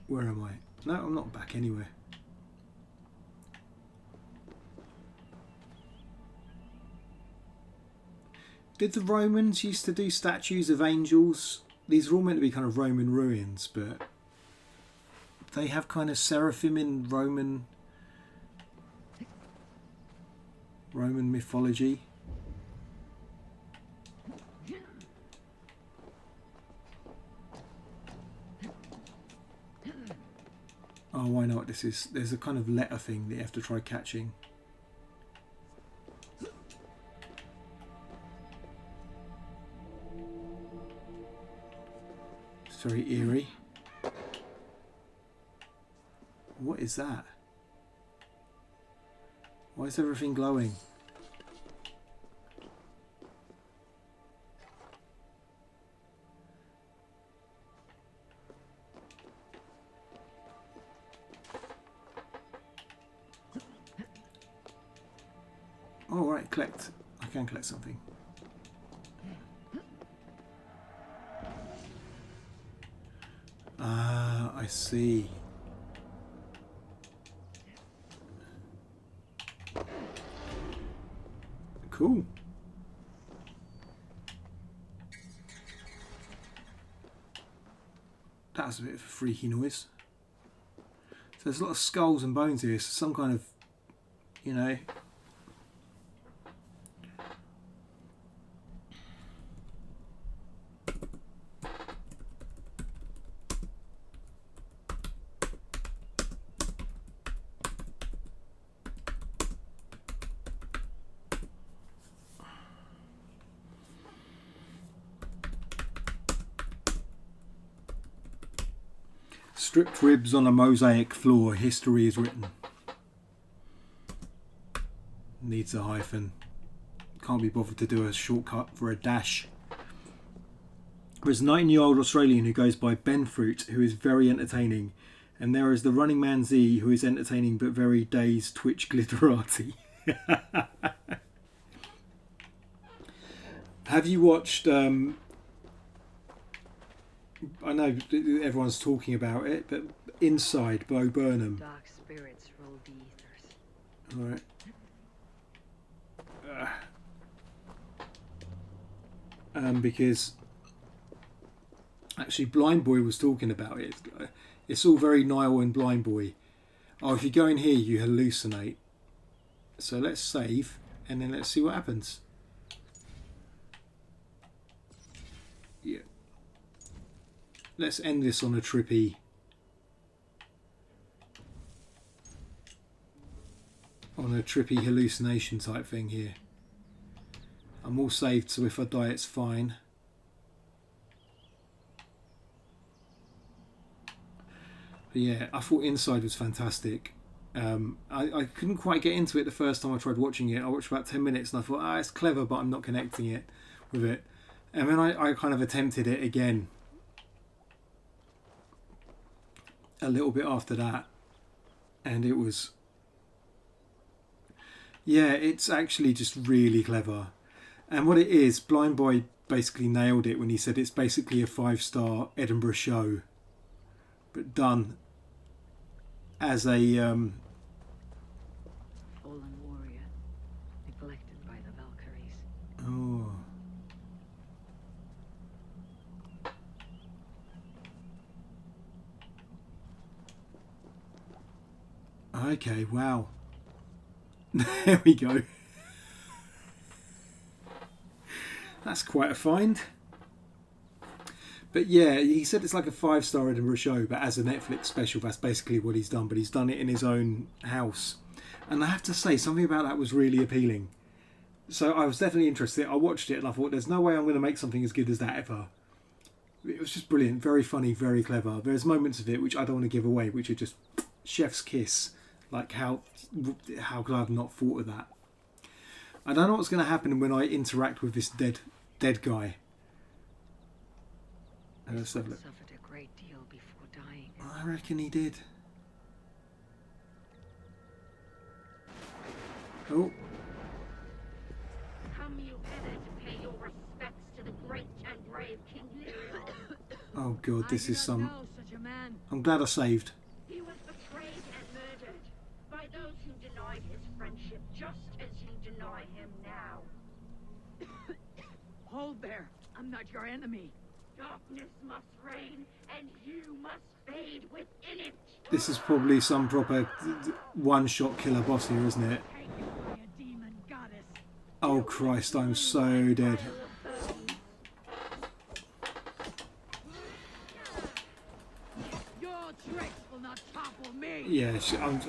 Where am I? No, I'm not back anywhere. Did the Romans used to do statues of angels? These are all meant to be kind of Roman ruins, but they have kind of seraphim in Roman mythology. Oh, I know what this is. There's a kind of letter thing that you have to try catching. It's very eerie. What is that? Why is everything glowing? Oh, right, collect. I can collect something. Ah, I see. Cool. That was a bit of a freaky noise. So there's a lot of skulls and bones here. So some kind of, you know... Stripped ribs on a mosaic floor. History is written. Needs a hyphen. Can't be bothered to do a shortcut for a dash. There's a 19-year-old Australian who goes by Ben Fruit, who is very entertaining. And there is the Running Man Z, who is entertaining but very dazed Twitch glitterati. Have you watched... I know everyone's talking about it, but Inside, Bo Burnham. Dark spirits rule the ethers. Alright. Because actually Blind Boy was talking about it. It's all very Niall and Blind Boy. Oh, if you go in here, you hallucinate. So let's save, and then let's see what happens. Yeah. Let's end this on a trippy... hallucination type thing here. I'm all saved, so if I die it's fine. But yeah, I thought Inside was fantastic. I couldn't quite get into it the first time I tried watching it. I watched about 10 minutes and I thought, it's clever, but I'm not connecting it with it. And then I kind of attempted it again a little bit after that, and it was, yeah, it's actually just really clever. And what it is, Blind Boy basically nailed it when he said it's basically a 5-star Edinburgh show, but done as a Fallen warrior, neglected by the Valkyries. oh. Okay, wow. There we go. That's quite a find. But yeah, he said it's like a 5-star Edinburgh show, but as a Netflix special, that's basically what he's done. But he's done it in his own house. And I have to say, something about that was really appealing. So I was definitely interested. I watched it and I thought, there's no way I'm going to make something as good as that ever. It was just brilliant, very funny, very clever. There's moments of it which I don't want to give away, which are just chef's kiss. Like, how could I have not thought of that? I don't know what's going to happen when I interact with this dead guy. Let's have a look. Suffered a great deal before dying. I reckon he did. Oh. Come you hither to pay your respects to the great and brave King Lear. Oh god, this is some... Such a man. I'm glad I saved. He was betrayed and murdered by those who denied his friendship, just as you deny him now. Hold there. I'm not your enemy. Darkness must reign, and you must fade within it. This is probably some proper one-shot killer boss here, isn't it? Taken by a demon goddess. Oh Christ, I'm so dead. Your tricks will not topple me. Yeah,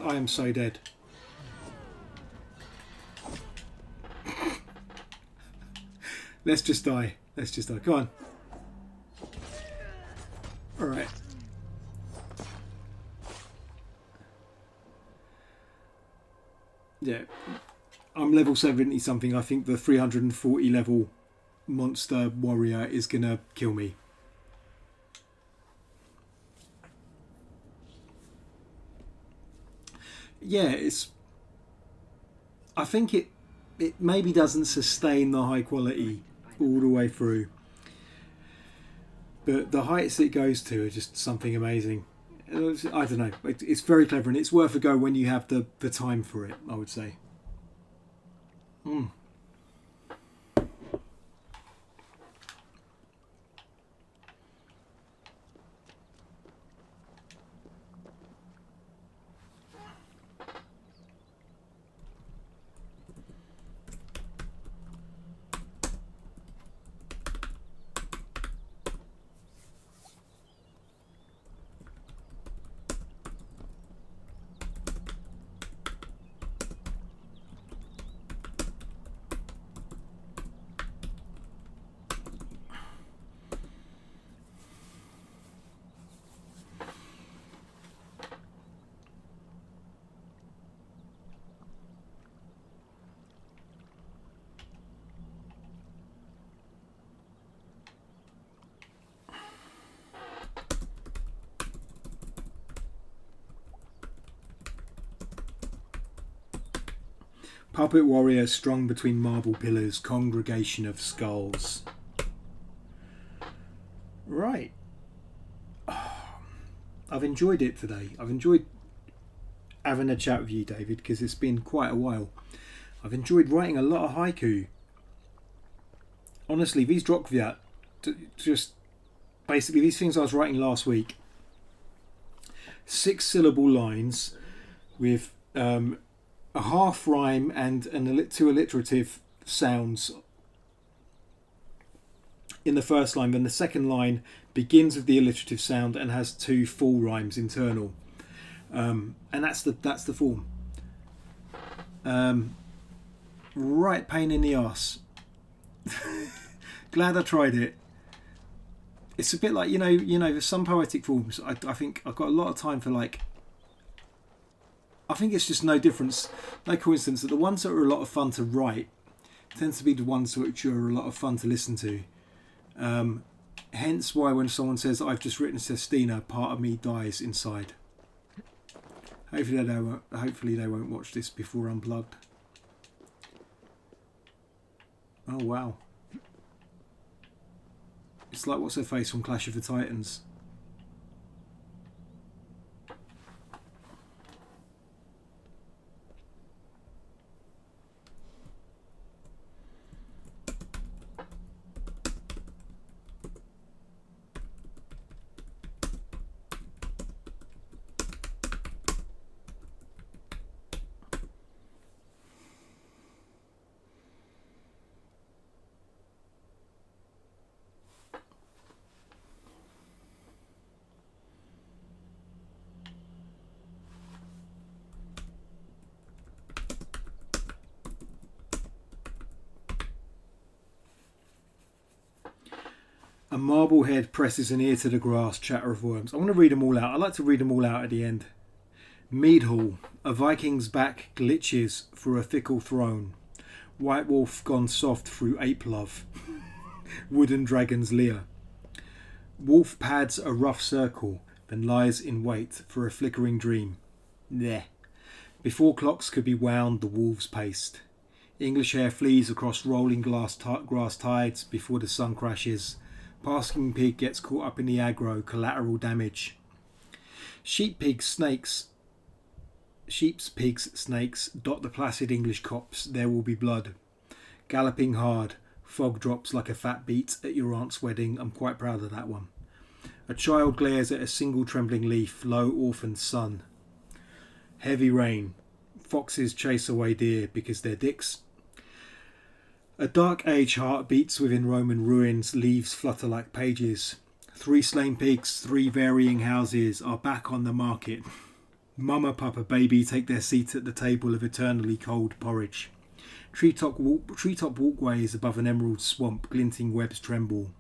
I am so dead. Let's just die. Let's just die. Come on. Alright. Yeah. I'm level 70 something. I think the 340 level monster warrior is gonna kill me. Yeah, I think it maybe doesn't sustain the high quality all the way through. But the heights it goes to are just something amazing. I don't know. It's very clever, and it's worth a go when you have the time for it, I would say. Puppet warrior strung between marble pillars, congregation of skulls. Right. I've enjoyed it today. I've enjoyed having a chat with you, David, because it's been quite a while. I've enjoyed writing a lot of haiku. Honestly, these Drokviat, just basically these things I was writing last week. 6-syllable lines with a half rhyme and two alliterative sounds in the first line. Then the second line begins with the alliterative sound and has 2 full rhymes internal, and that's the form. Right pain in the arse. Glad I tried it. It's a bit like you know some poetic forms. I think I've got a lot of time for like. I think it's just no difference, no coincidence that the ones that are a lot of fun to write tend to be the ones which are a lot of fun to listen to. Hence why when someone says, I've just written Sestina, part of me dies inside. Hopefully they won't watch this before Unplugged. Oh wow. It's like what's her face from Clash of the Titans. A marblehead presses an ear to the grass, chatter of worms. I want to read them all out. I like to read them all out at the end. Meadhall, a Viking's back glitches through a fickle throne. White wolf gone soft through ape love. Wooden dragon's leer. Wolf pads a rough circle, then lies in wait for a flickering dream. Bleh. Before clocks could be wound, the wolves paced. English hare flees across rolling grass tides before the sun crashes. Passing pig gets caught up in the aggro, collateral damage. Sheep's pigs, snakes dot the placid English copse, there will be blood. Galloping hard, fog drops like a fat beat at your aunt's wedding, I'm quite proud of that one. A child glares at a single trembling leaf, low orphaned son. Heavy rain, foxes chase away deer because they're dicks. A dark age heart beats within Roman ruins, leaves flutter like pages. 3 slain pigs, 3 varying houses are back on the market. Mama, papa, baby take their seat at the table of eternally cold porridge. Treetop walkways above an emerald swamp, glinting webs tremble.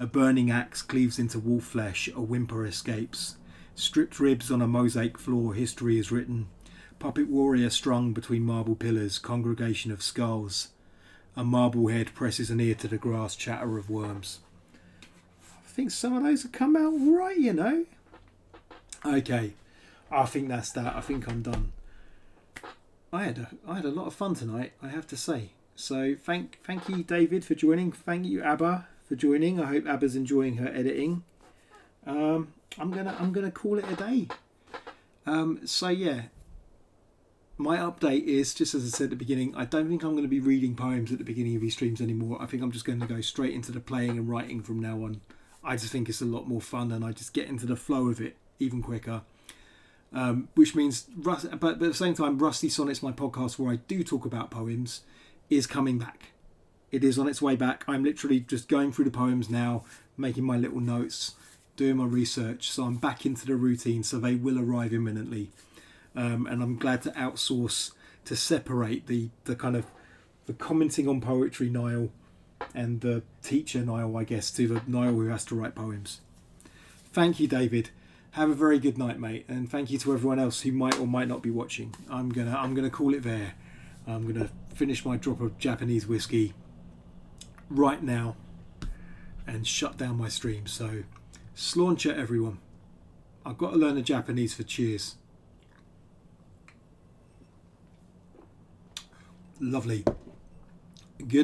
A burning axe cleaves into wolf flesh, a whimper escapes. Stripped ribs on a mosaic floor, history is written. Puppet warrior strung between marble pillars, congregation of skulls. A marblehead presses an ear to the grass, chatter of worms. I think some of those have come out right, you know. Okay, I think that's that. I think I'm done. I had a lot of fun tonight, I have to say. So thank you, David, for joining. Thank you, Abba, for joining. I hope Abba's enjoying her editing. I'm gonna call it a day. So yeah, my update is, just as I said at the beginning, I don't think I'm going to be reading poems at the beginning of these streams anymore. I think I'm just going to go straight into the playing and writing from now on. I just think it's a lot more fun, and I just get into the flow of it even quicker. Which means, but at the same time, Rusty Sonnets, my podcast where I do talk about poems, is coming back. It is on its way back. I'm literally just going through the poems now, making my little notes, doing my research. So I'm back into the routine, so they will arrive imminently. And I'm glad to outsource, to separate the kind of the commenting on poetry Niall and the teacher Niall, I guess, to the Niall who has to write poems. Thank you, David. Have a very good night, mate, and thank you to everyone else who might or might not be watching. I'm gonna call it there. I'm gonna finish my drop of Japanese whiskey right now and shut down my stream. So, slauncher, everyone. I've got to learn the Japanese for cheers. Lovely.